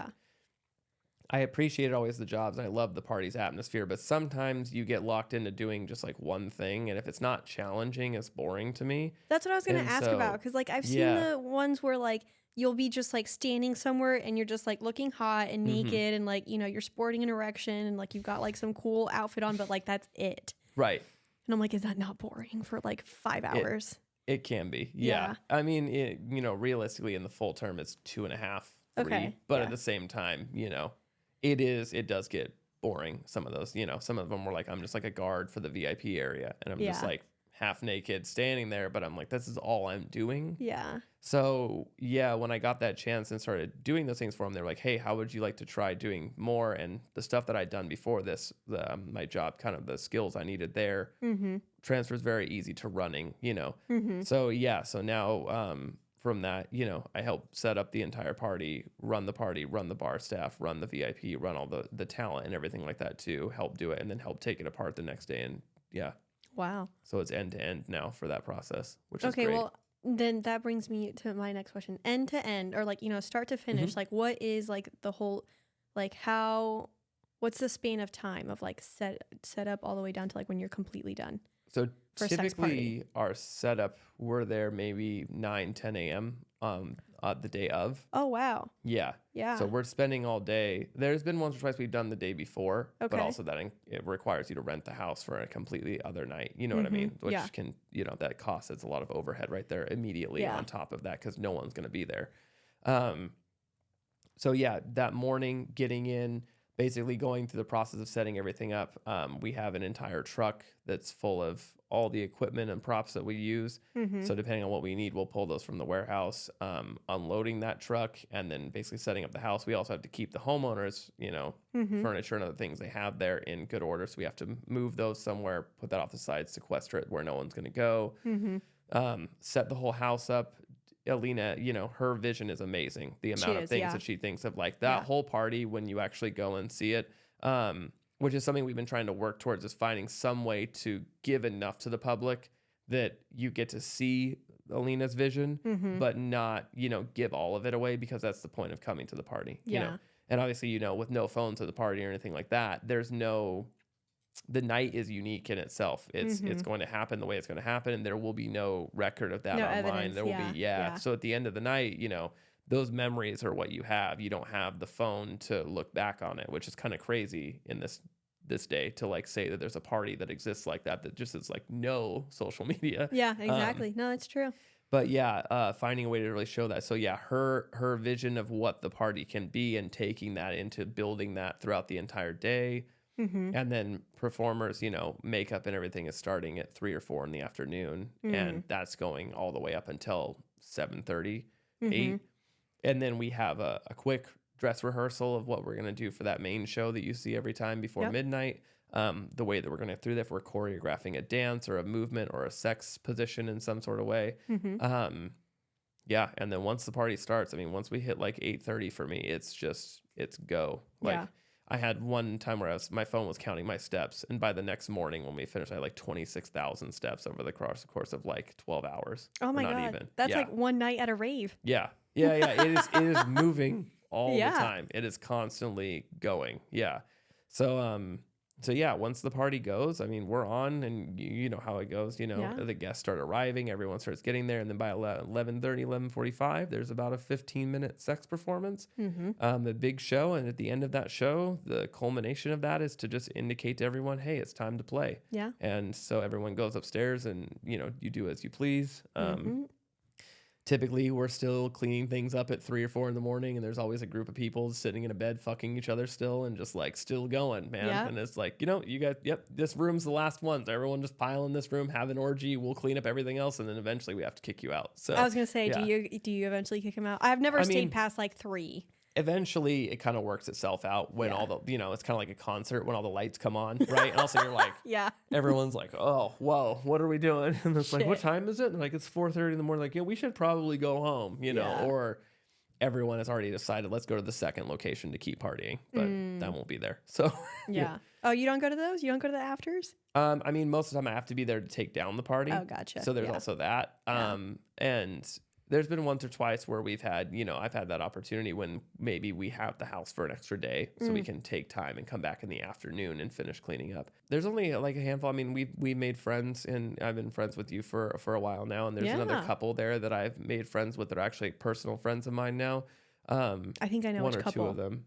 I appreciated always the jobs and I love the party's atmosphere, but sometimes you get locked into doing just like one thing, and if it's not challenging, it's boring to me. That's what I was going to ask about, because like I've seen the ones where like you'll be just like standing somewhere and you're just like looking hot and naked and like, you know, you're sporting an erection and like you've got like some cool outfit on, but like that's it. Right. And I'm like, is that not boring for like 5 hours? It can be. Yeah. I mean, you know, realistically in the full term, it's 2.5, 3. Okay. But at the same time, you know, it does get boring. Some of those, you know, some of them were like, I'm just like a guard for the VIP area. And I'm just like half naked standing there, but I'm like, this is all I'm doing. Yeah. So when I got that chance and started doing those things for them, they're like, hey, how would you like to try doing more? And the stuff that I'd done before this, my job, kind of the skills I needed there, transfers very easy to running, you know? So now from that, you know, I help set up the entire party, run the bar staff, run the VIP, run all the talent and everything like that too, help do it, and then help take it apart the next day. And Wow. So it's end to end now for that process, which is great. Okay, well, then that brings me to my next question. End to end, or like, you know, start to finish, like what is like the whole, like what's the span of time of like set up all the way down to like when you're completely done? So for a sex party? typically our setup, we're there maybe 9, 10 a.m. The day of. Oh, wow. Yeah. Yeah. So we're spending all day. There's been once or twice we've done the day before, but also that it requires you to rent the house for a completely other night. You know what I mean? Which can, you know, that costs it's a lot of overhead right there immediately on top of that, because no one's going to be there. So that morning, getting in, basically going through the process of setting everything up. We have an entire truck that's full of all the equipment and props that we use. So depending on what we need, we'll pull those from the warehouse, unloading that truck, and then basically setting up the house. We also have to keep the homeowners, you know, furniture and other things they have there in good order. So we have to move those somewhere, put that off the side, sequester it where no one's going to go, set the whole house up. Alina, you know, her vision is amazing. The amount of things that she thinks of, like that whole party when you actually go and see it, which is something we've been trying to work towards, is finding some way to give enough to the public that you get to see Alina's vision, but not, you know, give all of it away, because that's the point of coming to the party, you know? And obviously, you know, with no phones at the party or anything like that, the night is unique in itself. It's going to happen the way it's going to happen, and there will be no record of that online. Evidence, there will be So at the end of the night, you know, those memories are what you have. You don't have the phone to look back on it, which is kind of crazy in this day to like say that there's a party that exists like that just is like no social media. Yeah, exactly. No, it's true. But finding a way to really show that. So her vision of what the party can be and taking that into building that throughout the entire day. And then performers, you know, makeup and everything is starting at 3 or 4 in the afternoon, and that's going all the way up until 7:30, 8. And then we have a quick dress rehearsal of what we're going to do for that main show that you see every time before midnight. The way that we're going to through that, if we're choreographing a dance or a movement or a sex position in some sort of way. And then once the party starts, I mean, once we hit like 8:30 for me, it's go. Like, I had one time where my phone was counting my steps, and by the next morning when we finished, I had like 26,000 steps over the course of like 12 hours. Oh my God. That's like one night at a rave. Yeah. It is moving all the time. It is constantly going. Yeah. So, So yeah, once the party goes, I mean, we're on, and you know how it goes. You know, Yeah. the guests start arriving, everyone starts getting there, and then by 11:30, 11:45, there's about a 15-minute sex performance, the big show, and at the end of that show, the culmination of that is to just indicate to everyone, hey, it's time to play. Yeah. And so everyone goes upstairs, and you know, you do as you please. Typically, we're still cleaning things up at 3 or 4 in the morning, and there's always a group of people sitting in a bed fucking each other still, and just like still going, man. Yeah. And it's like, you know, you guys, yep, this room's the last one. So everyone just pile in this room, have an orgy. We'll clean up everything else, and then eventually we have to kick you out. So I was gonna say, yeah. do you eventually kick him out? I've never I stayed mean, past like 3. Eventually, it kind of works itself out when Yeah. all the, you know, it's kind of like a concert when all the lights come on, right? And also you're like, Yeah. everyone's like, oh, whoa, what are we doing? And it's like, what Shit. time is it? And like, it's 4:30 in the morning. Like, yeah, we should probably go home, you know, Yeah. or everyone has already decided, let's go to the second location to keep partying, but that won't be there. So, Yeah. Oh, you don't go to those? You don't go to the afters? I mean, most of the time I have to be there to take down the party. Oh, gotcha. So there's Yeah. also that. And there's been once or twice where we've had, you know, I've had that opportunity when maybe we have the house for an extra day so we can take time and come back in the afternoon and finish cleaning up. There's only like a handful. I mean, we made friends, and I've been friends with you for a while now. And there's another Yeah. couple there that I've made friends with that are actually personal friends of mine now. I think I know One which or couple. two of them.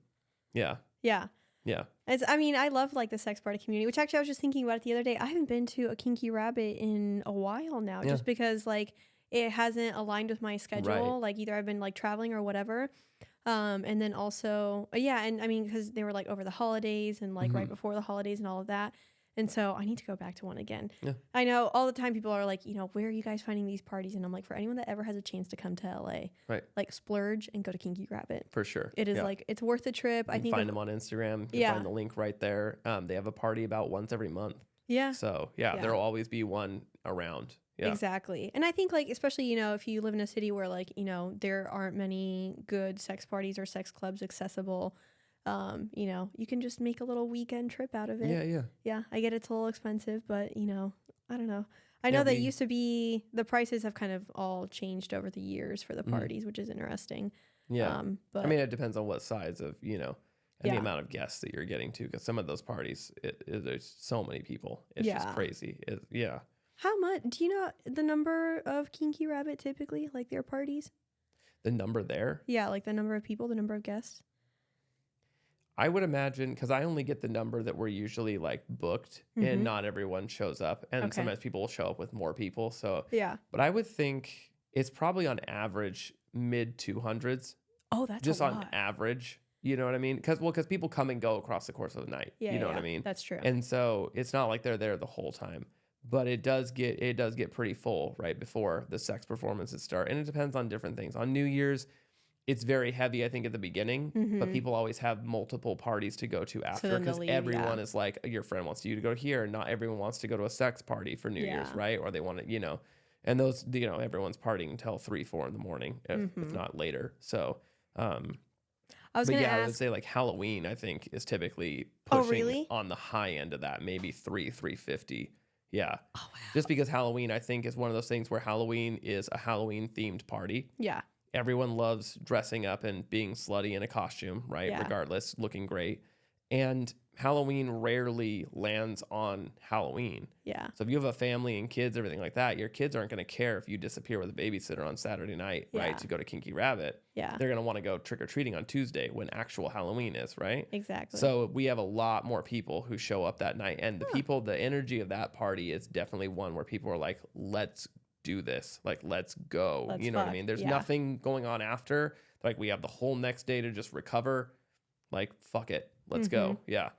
Yeah. Yeah. Yeah. I mean, I love like the sex party community, which actually I was just thinking about it the other day. I haven't been to a Kinky Rabbit in a while now, Yeah. just because like it hasn't aligned with my schedule. Right. Like either I've been like traveling or whatever. And then also, yeah. And I mean, because they were like over the holidays and like right before the holidays and all of that. And so I need to go back to one again. Yeah. I know all the time people are like, you know, where are you guys finding these parties? And I'm like, for anyone that ever has a chance to come to LA, Right. like splurge and go to Kinky Rabbit. For sure. It is Yeah. like, it's worth the trip. You I can think find them on Instagram. You Yeah. can find the link right there. They have a party about once every month. yeah. So yeah, Yeah. there'll always be one around. Yeah. Exactly. And I think like, especially, you know, if you live in a city where like, you know, there aren't many good sex parties or sex clubs accessible, you know, you can just make a little weekend trip out of it. Yeah. Yeah. Yeah. I get it's a little expensive, but you know, I don't know. I know Yeah, that we- used to be, the prices have kind of all changed over the years for the parties, which is interesting. Yeah. But I mean, it depends on what size of, you know, and the Yeah. amount of guests that you're getting to, because some of those parties, there's so many people. It's just Yeah. crazy. Yeah. how much, do you know the number of Kinky Rabbit typically, like their parties? The number there, Yeah. Like the number of people, the number of guests. I would imagine, because I only get the number that we're usually like booked, and not everyone shows up. And Okay. sometimes people will show up with more people. So, Yeah. but I would think it's probably on average mid 200s, Oh, that's just a on lot. average. You know what I mean? Because people come and go across the course of the night. Yeah. You know yeah, what I mean? That's true. And so it's not like they're there the whole time, but it does get pretty full right before the sex performances start. And it depends on different things. On New Year's, it's very heavy, I think, at the beginning, but people always have multiple parties to go to after, then they'll because leave, everyone yeah. is like, your friend wants you to go here, and not everyone wants to go to a sex party for New Year's, Yeah. right? Or they want to, you know, and those, you know, everyone's partying until 3, 4 in the morning, if not later. So, I was but going to yeah, I would ask. say like Halloween, I think, is typically Oh, pushing really? on the high end of that, maybe 350. Yeah. Oh, wow. Just because Halloween, I think, is one of those things where Halloween is a Halloween themed party. Yeah. Everyone loves dressing up and being slutty in a costume, right? Yeah. Regardless, looking great. And Halloween rarely lands on Halloween. Yeah. So if you have a family and kids, everything like that, your kids aren't going to care if you disappear with a babysitter on Saturday night, Yeah. right? To go to Kinky Rabbit. Yeah. They're going to want to go trick-or-treating on Tuesday when actual Halloween is, right? Exactly. So we have a lot more people who show up that night. And the energy of that party is definitely one where people are like, let's do this. Like, let's go. Let's You know what I fuck. mean? There's Yeah. nothing going on after. Like, we have the whole next day to just recover. Like, fuck it. Let's go. Yeah.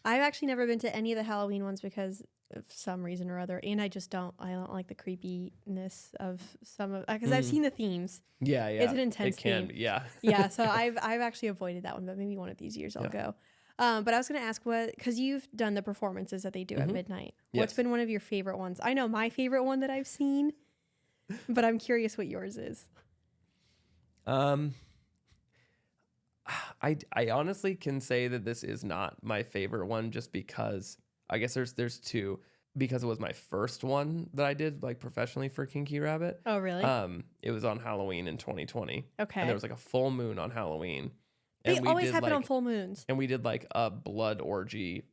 I've actually never been to any of the Halloween ones because of some reason or other, and I don't like the creepiness of some of, because I've seen the themes. Yeah. Yeah. It's an intense It can theme. be. Yeah. Yeah, so I've actually avoided that one, but maybe one of these years I'll go. But I was going to ask because you've done the performances that they do at midnight. What's Yes. been one of your favorite ones? I know my favorite one that I've seen, but I'm curious what yours is. I honestly can say that this is not my favorite one, just because I guess there's two, because it was my first one that I did like professionally for Kinky Rabbit. Oh, really? It was on Halloween in 2020. Okay. And there was like a full moon on Halloween. They And we always did happen like, on full moons. And we did like a blood orgy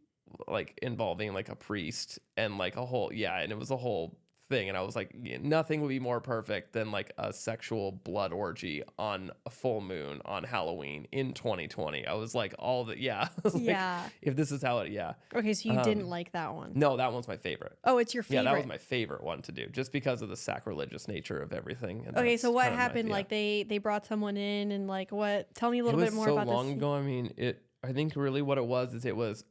like involving like a priest and like a whole, and it was a whole thing. And I was like, nothing would be more perfect than like a sexual blood orgy on a full moon on Halloween in 2020. I was like, all the, I was like, if this is how it, Okay, so you didn't like that one. No, that one's my favorite. Oh, it's your favorite. Yeah, that was my favorite one to do, just because of the sacrilegious nature of everything. And okay, so what happened? Like they brought someone in and like what? Tell me a little bit more about this. It was so long ago. I mean, I think really what it was is it was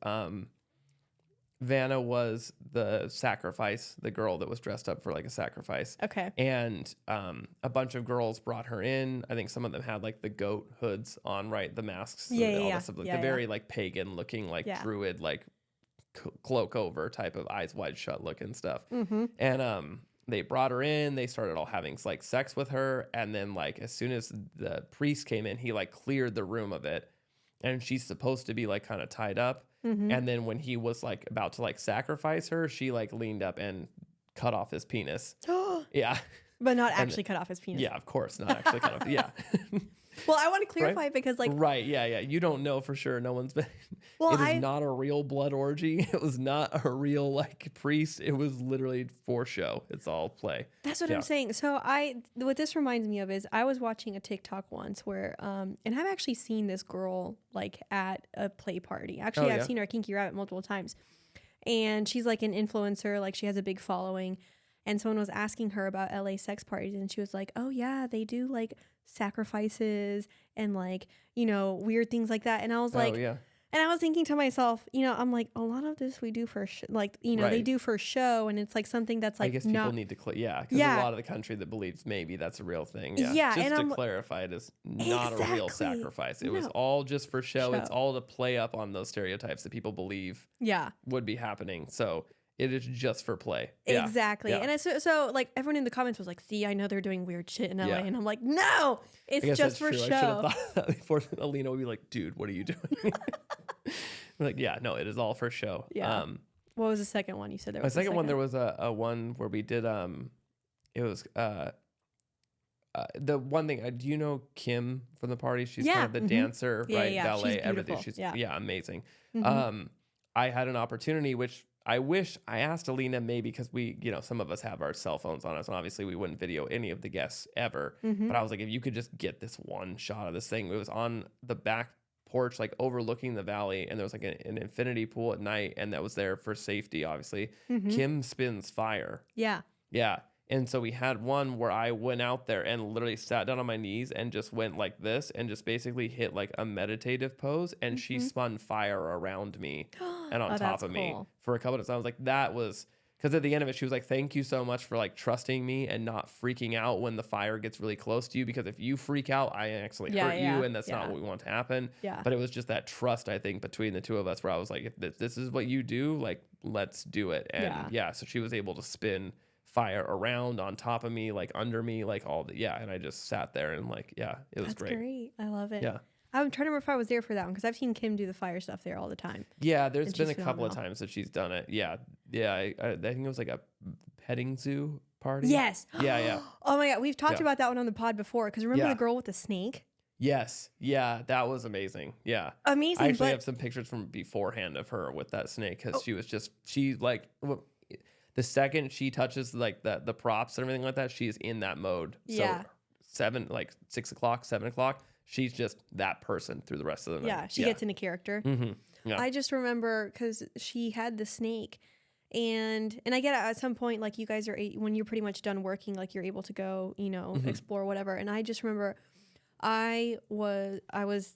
Vanna was the sacrifice, the girl that was dressed up for like a sacrifice. Okay. And a bunch of girls brought her in. I think some of them had like the goat hoods on, right? The masks. The very like pagan looking, like druid, like cloak over type of eyes wide shut looking stuff. Mm-hmm. And they brought her in. They started all having like sex with her. And then like as soon as the priest came in, he like cleared the room of it. And she's supposed to be like kind of tied up. Mm-hmm. And then when he was like about to like sacrifice her, she like leaned up and cut off his penis. Yeah. But not actually cut off his penis. Yeah, of course. Not actually cut off. Yeah. Well, I want to clarify it because like. Right. Yeah. You don't know for sure. No one's been. Well, it is not a real blood orgy. It was not a real like priest. It was literally for show. It's all play. That's what I'm saying. So what this reminds me of is I was watching a TikTok once where, and I've actually seen this girl like at a play party. Actually, I've seen her at Kinky Rabbit multiple times. And she's like an influencer. Like she has a big following. And someone was asking her about LA sex parties. And she was like, oh yeah, they do like sacrifices and like, weird things like that. And I was like, and I was thinking to myself, I'm like, a lot of this we do for they do for show, and it's like something that's like, I guess people need to because a lot of the country that believes maybe that's a real thing. Just to clarify, it is not a real sacrifice. It was all just for show. It's all to play up on those stereotypes that people believe would be happening. So it is just for play. Exactly. Yeah. And so like everyone in the comments was like, see, I know they're doing weird shit in LA. And I'm like, no, it's just for show. I should have thought of that before. Alina would be like, dude, what are you doing? I'm like, no, it is all for show. Yeah. What was the second one? You said there was a second one. There was a one where we did, it was, the one thing, do you know Kim from the party? She's kind of the dancer, right? Ballet, she's everything. She's amazing. Mm-hmm. I had an opportunity, which I wish I asked Alina, maybe because we, some of us have our cell phones on us, and obviously we wouldn't video any of the guests ever. Mm-hmm. But I was like, if you could just get this one shot of this thing. It was on the back porch, like overlooking the valley, and there was like an infinity pool at night, and that was there for safety, obviously. Mm-hmm. Kim spins fire. Yeah. And so we had one where I went out there and literally sat down on my knees and just went like this and just basically hit like a meditative pose, and she spun fire around me and on top of me for a couple of times. I was like, that was because at the end of it, she was like, thank you so much for like trusting me and not freaking out when the fire gets really close to you, because if you freak out, I actually hurt you, and that's not what we want to happen. Yeah. But it was just that trust, I think, between the two of us where I was like, if this is what you do, like, let's do it. And so she was able to spin fire around on top of me, like under me, like all the and I just sat there and like it was That's great. I love it. Yeah. I'm trying to remember if I was there for that one, because I've seen Kim do the fire stuff there all the time. Yeah, there's been a couple of times that she's done it. I think it was like a petting zoo party. Yes. Yeah. Oh my god, we've talked about that one on the pod before, because remember the girl with the snake? Yes. Yeah, that was amazing. Yeah. Amazing. I actually have some pictures from beforehand of her with that snake, because she like the second she touches like the props and everything like that, she is in that mode. So 6 o'clock, 7 o'clock, she's just that person through the rest of the night. Yeah, she gets into character. Mm-hmm. Yeah. I just remember because she had the snake, and I get it, at some point, like you guys are, when you're pretty much done working, like you're able to go, explore whatever. And I just remember I was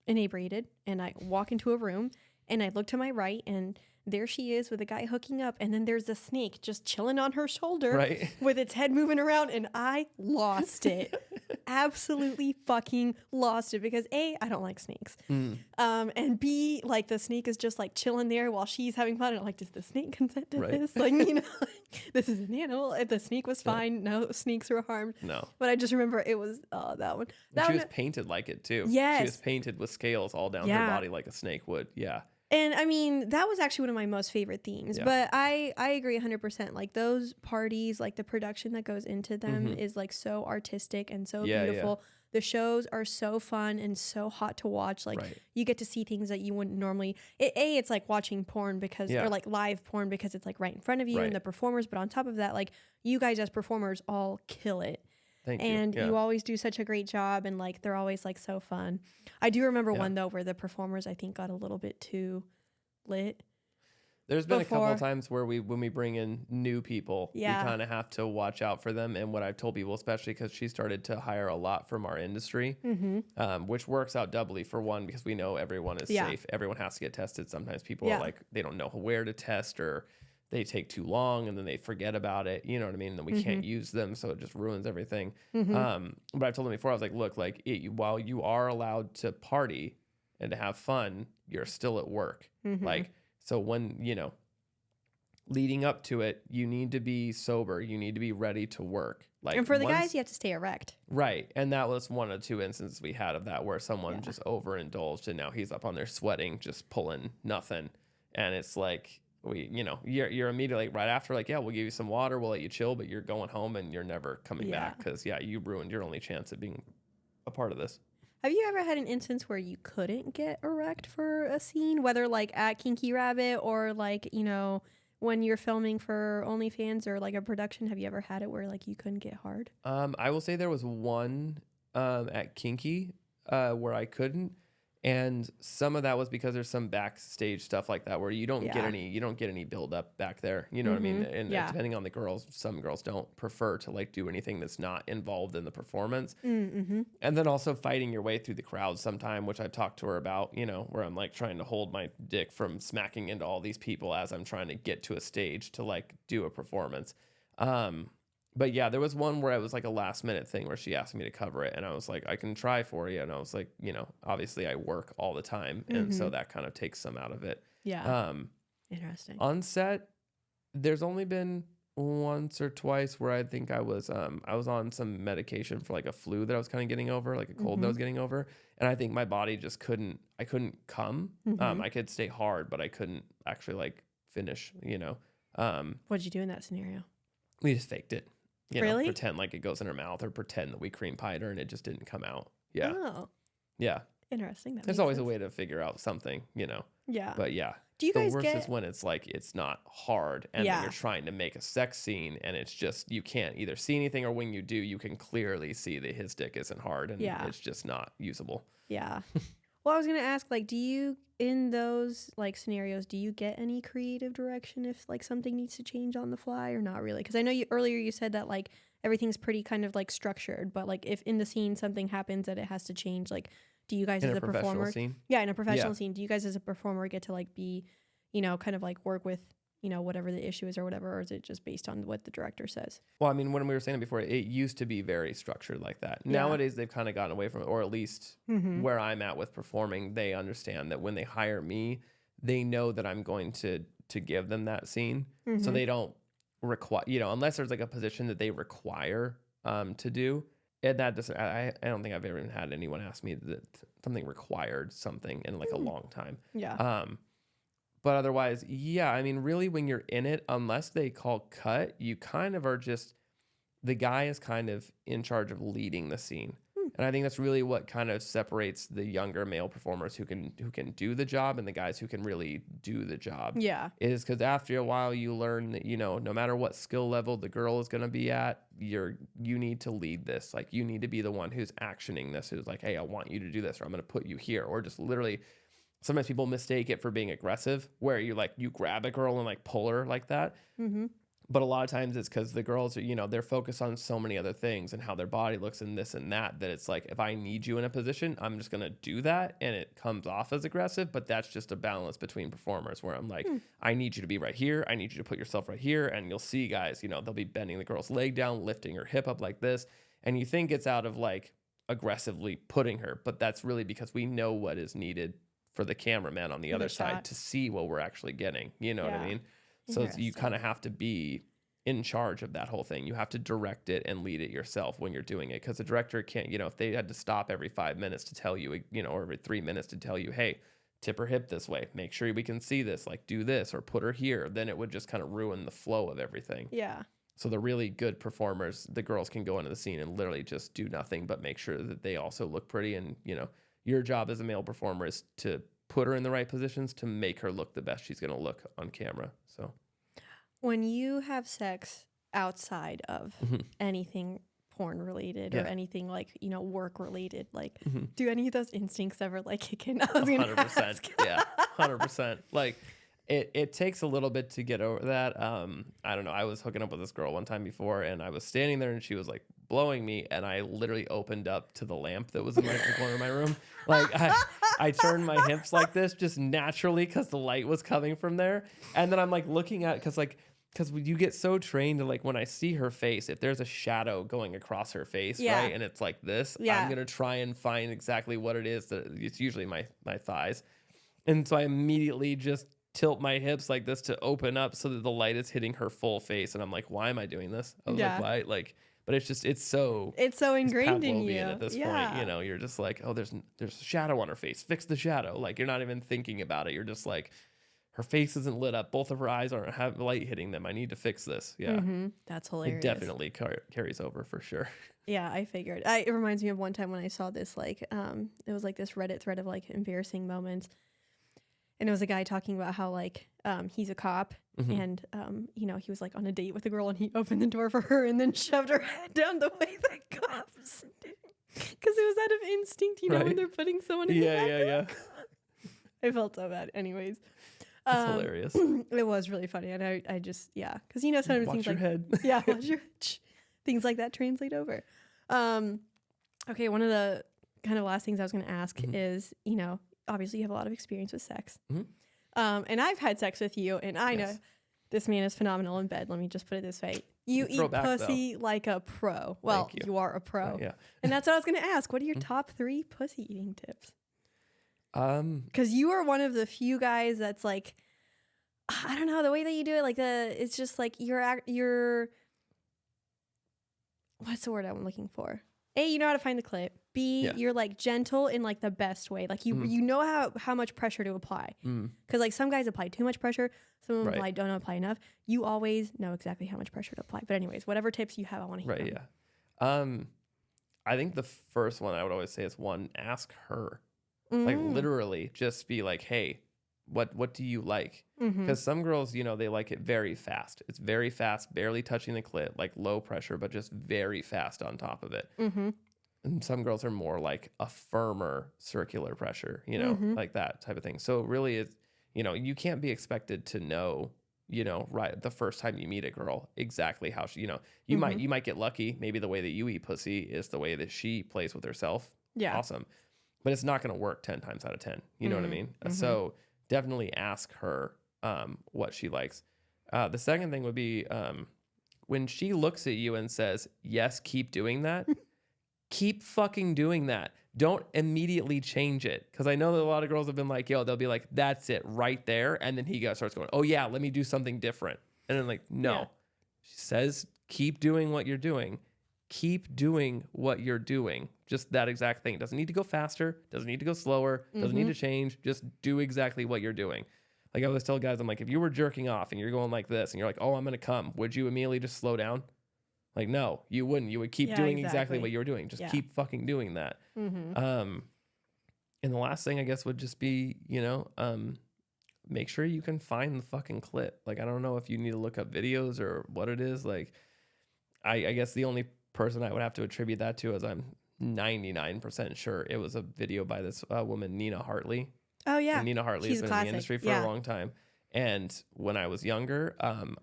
inebriated, and I walk into a room, and I look to my right, and there she is with a guy hooking up, and then there's a snake just chilling on her shoulder with its head moving around, and I lost it. Absolutely fucking lost it, because A, I don't like snakes. And B, like the snake is just like chilling there while she's having fun, and I'm like, does the snake consent to this? Like, this is an animal. If the snake was fine, no snakes were harmed. No. But I just remember it was that one. She was painted like it too. Yes. She was painted with scales all down her body like a snake would. Yeah. And I mean, that was actually one of my most favorite themes. But I agree 100%. Like those parties, like the production that goes into them is like so artistic and so beautiful. the shows are so fun and so hot to watch. Like Right. you get to see things that you wouldn't normally. It's like watching porn because Yeah. or like live porn because it's like right in front of you Right. and the performers. But on top of that, like you guys as performers all kill it. Thank And you. Yeah. you always do such a great job, and like they're always like so fun. I do remember Yeah. one though where the performers I think got a little bit too lit. There's been a couple before. of times where when we bring in new people, Yeah. we kind of have to watch out for them. And what I've told people, especially because she started to hire a lot from our industry, which works out doubly for one, because we know everyone is Yeah. safe. Everyone has to get tested. Sometimes people Yeah. are like, they don't know where to test, or they take too long and then they forget about it. You know what I mean? And then we can't use them. So it just ruins everything. But I've told them before, I was like, look, like while you are allowed to party and to have fun, you're still at work. Like, so when, leading up to it, you need to be sober. You need to be ready to work. Like, And for the guys, you have to stay erect. Right. And that was one of two instances we had of that, where someone just overindulged and now he's up on there sweating, just pulling nothing. And it's like, you're immediately right after, like, yeah, we'll give you some water, we'll let you chill, but you're going home and you're never coming back, because you ruined your only chance of being a part of this. Have you ever had an instance where you couldn't get erect for a scene, whether like at Kinky Rabbit or like, when you're filming for OnlyFans or like a production? Have you ever had it where like you couldn't get hard? I will say there was one at Kinky where I couldn't. And some of that was because there's some backstage stuff like that where you don't get any build up back there. You know what I mean? And depending on the girls, some girls don't prefer to like do anything that's not involved in the performance. And then also fighting your way through the crowd sometime, which I've talked to her about, where I'm like trying to hold my dick from smacking into all these people as I'm trying to get to a stage to like do a performance. But yeah, there was one where it was like a last minute thing where she asked me to cover it, and I was like, I can try for you. And I was like, obviously I work all the time. And so that kind of takes some out of it. Yeah. Interesting. On set, there's only been once or twice where I think I was on some medication for like a flu that I was kind of getting over, like a cold that I was getting over. And I think my body just I couldn't come. I could stay hard, but I couldn't actually like finish, What'd you do in that scenario? We just faked it. Really? Pretend like it goes in her mouth, or pretend that we cream pied her and it just didn't come out. Yeah. Oh. Yeah. Interesting. There's always a way to figure out something, Yeah. But yeah. Do you guys the worst is when it's like it's not hard and then you're trying to make a sex scene and it's just you can't either see anything, or when you do, you can clearly see that his dick isn't hard and it's just not usable. Yeah. Well, I was going to ask, like, do you, in those, like, scenarios, do you get any creative direction if, like, something needs to change on the fly, or not really? Because I know earlier you said that, like, everything's pretty kind of, like, structured, but, like, if in the scene something happens that it has to change, like, do you guys as a performer... scene? Yeah, in a professional scene, do you guys as a performer get to, like, be, kind of, like, work with, whatever the issue is or whatever, or is it just based on what the director says? Well, I mean, when we were saying it before, it used to be very structured like that. Yeah. Nowadays, they've kind of gotten away from it, or at least where I'm at with performing, they understand that when they hire me, they know that I'm going to give them that scene. So they don't require, unless there's like a position that they require to do. And that doesn't, I don't think I've ever even had anyone ask me that something required something in like a long time. Yeah. But otherwise, yeah, I mean, really, when you're in it, unless they call cut, you kind of are just, the guy is kind of in charge of leading the scene. And I think that's really what kind of separates the younger male performers who can do the job and the guys who can really do the job. Yeah. Is because after a while, you learn that, no matter what skill level the girl is going to be at, you need to lead this. Like, you need to be the one who's actioning this, who's like, hey, I want you to do this, or I'm going to put you here, or just literally... Sometimes people mistake it for being aggressive, where you grab a girl and like pull her like that. But a lot of times it's because the girls are, they're focused on so many other things and how their body looks and this and that it's like, if I need you in a position, I'm just going to do that. And it comes off as aggressive, but that's just a balance between performers where I'm like, I need you to be right here. I need you to put yourself right here. And you'll see guys, they'll be bending the girl's leg down, lifting her hip up like this. And you think it's out of like aggressively putting her, but that's really because we know what is needed for the cameraman on the other side to see what we're actually getting. You know what I mean? So you kind of have to be in charge of that whole thing. You have to direct it and lead it yourself when you're doing it. Because the director can't, if they had to stop every 5 minutes to tell you, or every 3 minutes to tell you, hey, tip her hip this way, make sure we can see this, like do this or put her here, then it would just kind of ruin the flow of everything. Yeah. So the really good performers, the girls can go into the scene and literally just do nothing but make sure that they also look pretty. And, your job as a male performer is to put her in the right positions to make her look the best she's going to look on camera. So when you have sex outside of anything porn related or anything like, work related, like do any of those instincts ever like kick in? I was gonna 100%. ask. Yeah, 100%. Like it takes a little bit to get over that. I don't know. I was hooking up with this girl one time before, and I was standing there, and she was like blowing me, and I literally opened up to the lamp that was in the corner of my room. Like I turned my hips like this just naturally because the light was coming from there, and then I'm like looking at because you get so trained to like when I see her face, if there's a shadow going across her face, right, and it's like this, I'm gonna try and find exactly what it is. It's usually my thighs, and so I immediately just tilt my hips like this to open up so that the light is hitting her full face, and I'm like, why am I doing this? I was like, why? Like, but it's so ingrained in you at this point. You're just like, oh, there's a shadow on her face. Fix the shadow. Like you're not even thinking about it. You're just like, her face isn't lit up. Both of her eyes aren't have light hitting them. I need to fix this. Yeah. That's hilarious. It definitely carries over for sure. Yeah, I figured. It reminds me of one time when I saw this, like, it was like this Reddit thread of like embarrassing moments. And it was a guy talking about how like, he's a cop and, he was like on a date with a girl and he opened the door for her and then shoved her head down the way that cops did. Because it was out of instinct, when they're putting someone in the back. Yeah. I felt so bad. Anyways. It's hilarious. It was really funny, and I just because sometimes watch things your like head. watch your things like that translate over. Okay, one of the kind of last things I was going to ask is obviously you have a lot of experience with sex, and I've had sex with you, and I know this man is phenomenal in bed. Let me just put it this way: you eat pussy like a pro. Well, you are a pro, and that's what I was going to ask. What are your top 3 pussy eating tips? Because you are one of the few guys that's like, I don't know, the way that you do it, like it's just like you're what's the word I'm looking for? A, you know how to find the clit. B, you're like gentle in like the best way. Like you know how much pressure to apply. Because like some guys apply too much pressure, some of them don't apply enough. You always know exactly how much pressure to apply. But anyways, whatever tips you have, I want to hear. I think the first one I would always say is ask her. Like literally just be like, hey, what do you like? Because some girls, they like it very fast. It's very fast, barely touching the clit, like low pressure, but just very fast on top of it. And some girls are more like a firmer circular pressure, like that type of thing. So really it's, you can't be expected to know, right the first time you meet a girl exactly how she, you might get lucky. Maybe the way that you eat pussy is the way that she plays with herself. Yeah. Awesome. But it's not going to work 10 times out of 10. You know what I mean? So definitely ask her what she likes. The second thing would be when she looks at you and says, yes, keep doing that, keep fucking doing that. Don't immediately change it. Because I know that a lot of girls have been like, they'll be like, that's it right there. And then he starts going, oh, yeah, let me do something different. And I'm like, no. Yeah. She says, keep doing what you're doing. Keep doing what you're doing. Just that exact thing. Doesn't need to go faster. Doesn't need to go slower. Doesn't need to change. Just do exactly what you're doing. Like I always tell guys, I'm like, if you were jerking off and you're going like this and you're like, oh, I'm going to come, would you immediately just slow down? Like, no, you wouldn't. You would keep doing exactly what you were doing. Just keep fucking doing that. And the last thing I guess would just be, make sure you can find the fucking clit. Like, I don't know if you need to look up videos or what it is. Like, I guess the only person I would have to attribute that to is I'm 99% sure it was a video by this woman, Nina Hartley. Oh, yeah. And Nina Hartley has been in the industry for a long time. And when I was younger,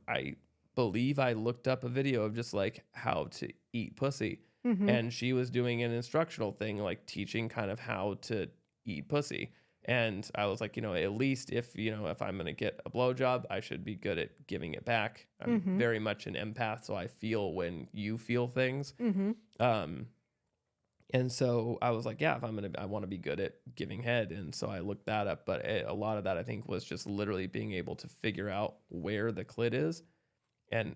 I believe I looked up a video of just like how to eat pussy. And she was doing an instructional thing, like teaching kind of how to eat pussy. And I was like, at least if I'm going to get a blowjob, I should be good at giving it back. I'm very much an empath, so I feel when you feel things. And so I was like, yeah, I want to be good at giving head. And so I looked that up. But a lot of that, I think, was just literally being able to figure out where the clit is. And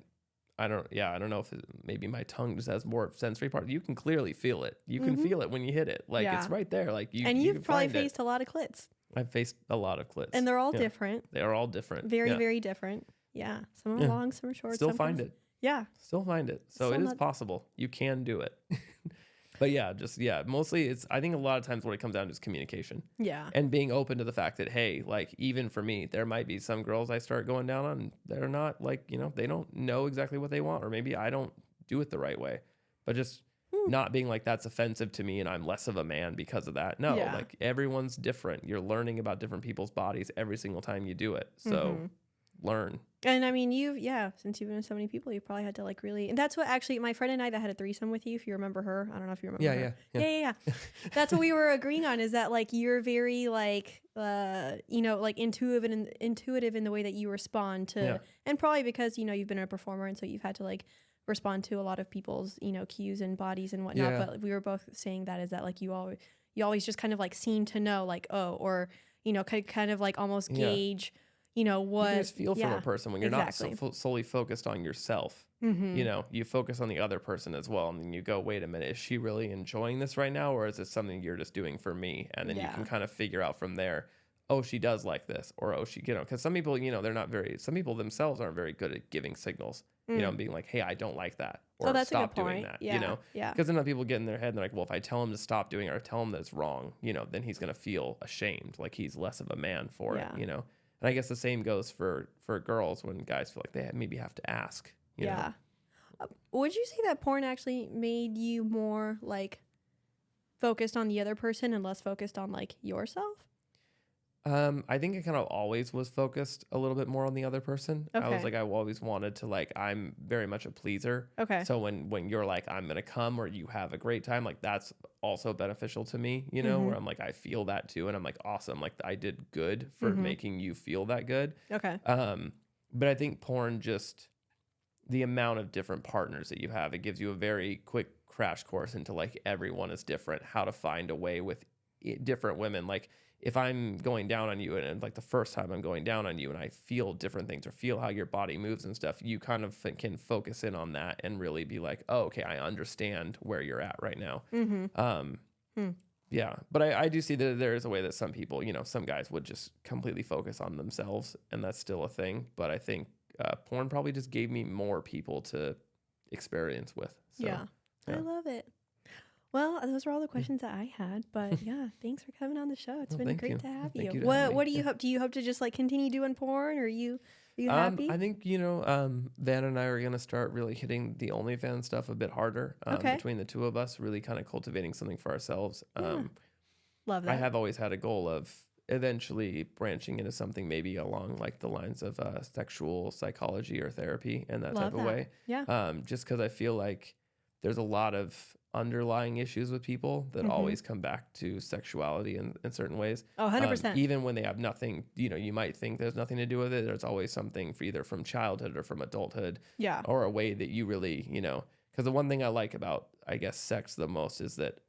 I don't know if maybe my tongue just has more sensory part. You can clearly feel it. You can feel it when you hit it. Like it's right there. Like you've probably faced a lot of clits. I've faced a lot of clits. And they're all different. They are all different. Very, very different. Yeah. Some are long, some are short. Still find it. Yeah. Still find it. So Still it is not- possible. You can do it. But yeah, mostly I think a lot of times what it comes down to is communication Yeah. and being open to the fact that, hey, like even for me, there might be some girls I start going down on, they're not like, they don't know exactly what they want, or maybe I don't do it the right way, but just not being like, that's offensive to me and I'm less of a man because of that. No, Yeah. like everyone's different. You're learning about different people's bodies every single time you do it. So learn. And I mean, since you've been with so many people, you probably had to like really, and that's what actually my friend and I that had a threesome with you, if you remember her. I don't know if you remember her. Yeah. That's what we were agreeing on, is that like you're very like, like intuitive in the way that you respond to, and probably because, you've been a performer and so you've had to like respond to a lot of people's, cues and bodies and whatnot. Yeah. But we were both saying that is that like you always just kind of like seem to know like, or, kind of like almost gauge, what you just feel from a person when you're not solely focused on yourself. You focus on the other person as well, and then you go, wait a minute, is she really enjoying this right now, or is it something you're just doing for me? And then you can kind of figure out from there, oh, she does like this, or oh, she, because some people, some people themselves aren't very good at giving signals, being like, hey, I don't like that, or stop doing that, because then people get in their head and they're like, well, if I tell him to stop doing it or tell him that it's wrong, then he's going to feel ashamed, like he's less of a man for it, And I guess the same goes for girls when guys feel like they maybe have to ask. You know? Would you say that porn actually made you more like focused on the other person and less focused on like yourself? I think it kind of always was focused a little bit more on the other person. Okay. I was like, I always wanted to like, I'm very much a pleaser. Okay. So when you're like, I'm going to come, or you have a great time, like that's also beneficial to me, where I'm like, I feel that too. And I'm like, awesome. Like I did good for making you feel that good. Okay. But I think porn, just the amount of different partners that you have, it gives you a very quick crash course into like, everyone is different, how to find a way with different women. Like, if I'm going down on you and like the first time I'm going down on you and I feel different things or feel how your body moves and stuff, you kind of can focus in on that and really be like, oh, okay, I understand where you're at right now. Yeah. But I do see that there is a way that some people, some guys would just completely focus on themselves, and that's still a thing. But I think porn probably just gave me more people to experience with. So, yeah. I love it. Well, those were all the questions that I had, but yeah, thanks for coming on the show. It's been great to have you. What do you hope? Do you hope to just like continue doing porn, or are you happy? I think, Van and I are going to start really hitting the OnlyFans stuff a bit harder between the two of us, really kind of cultivating something for ourselves. Love that. I have always had a goal of eventually branching into something maybe along like the lines of sexual psychology or therapy and that type of way. Yeah. Just because I feel like there's a lot of underlying issues with people that always come back to sexuality in certain ways. Oh, 100%. Even when they have nothing, you might think there's nothing to do with it. There's always something for either from childhood or from adulthood. Yeah. Or a way that you really, because the one thing I like about, I guess, sex the most is that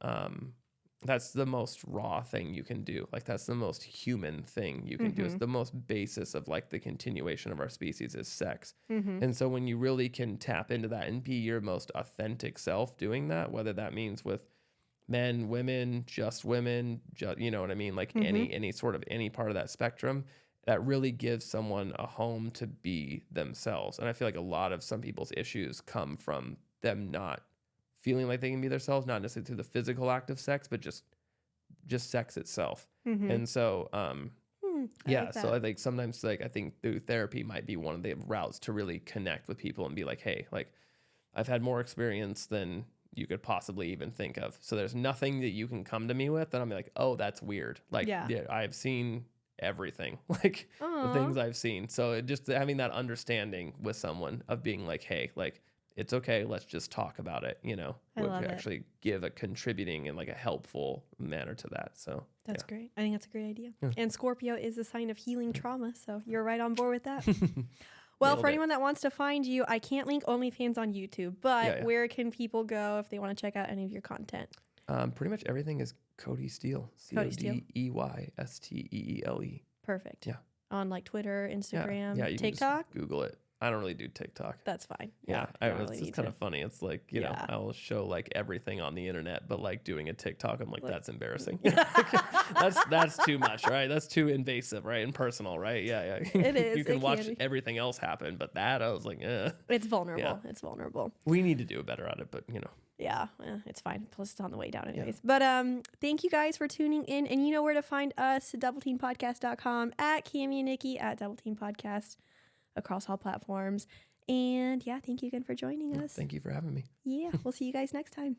that's the most raw thing you can do. Like that's the most human thing you can do. It's the most basis of like the continuation of our species is sex. And so when you really can tap into that and be your most authentic self doing that, whether that means with men, women, you know what I mean? Like any sort of any part of that spectrum, that really gives someone a home to be themselves. And I feel like a lot of some people's issues come from them not feeling like they can be themselves, not necessarily through the physical act of sex, but just sex itself. And so, so I think sometimes like, I think through therapy might be one of the routes to really connect with people and be like, hey, like I've had more experience than you could possibly even think of. So there's nothing that you can come to me with that I'm like, oh, that's weird. Like I've seen everything, like the things I've seen. So just having that understanding with someone of being like, hey, like, it's okay, let's just talk about it, would actually give a contributing and like a helpful manner to that. So that's great. I think that's a great idea. Yeah. And Scorpio is a sign of healing trauma, so you're right on board with that. Well, for anyone that wants to find you, I can't link OnlyFans on YouTube, but where can people go if they want to check out any of your content? Pretty much everything is Codey Steele. CODEYSTEELE. Perfect. Yeah. On like Twitter, Instagram, you TikTok? can just Google it. I don't really do TikTok. That's fine. Yeah, you don't it's really just need kind to. of funny. It's like, you know, Yeah. I'll show like everything on the internet, but like doing a TikTok, I'm like, Like- that's embarrassing. That's too much, right? That's too invasive, right? And personal, right? Yeah. It is. You can It watch can be. everything else happen, but that I was like, It's vulnerable. Yeah. It's vulnerable. we need to do better at it, but you know. Yeah, it's fine. Plus, it's on the way down anyways. But thank you guys for tuning in. And you know where to find us, doubleteampodcast.com, at Cami and Niki, at Double Team Podcast, across all platforms. And yeah, thank you again for joining us. Thank you for having me. Yeah, we'll see you guys next time.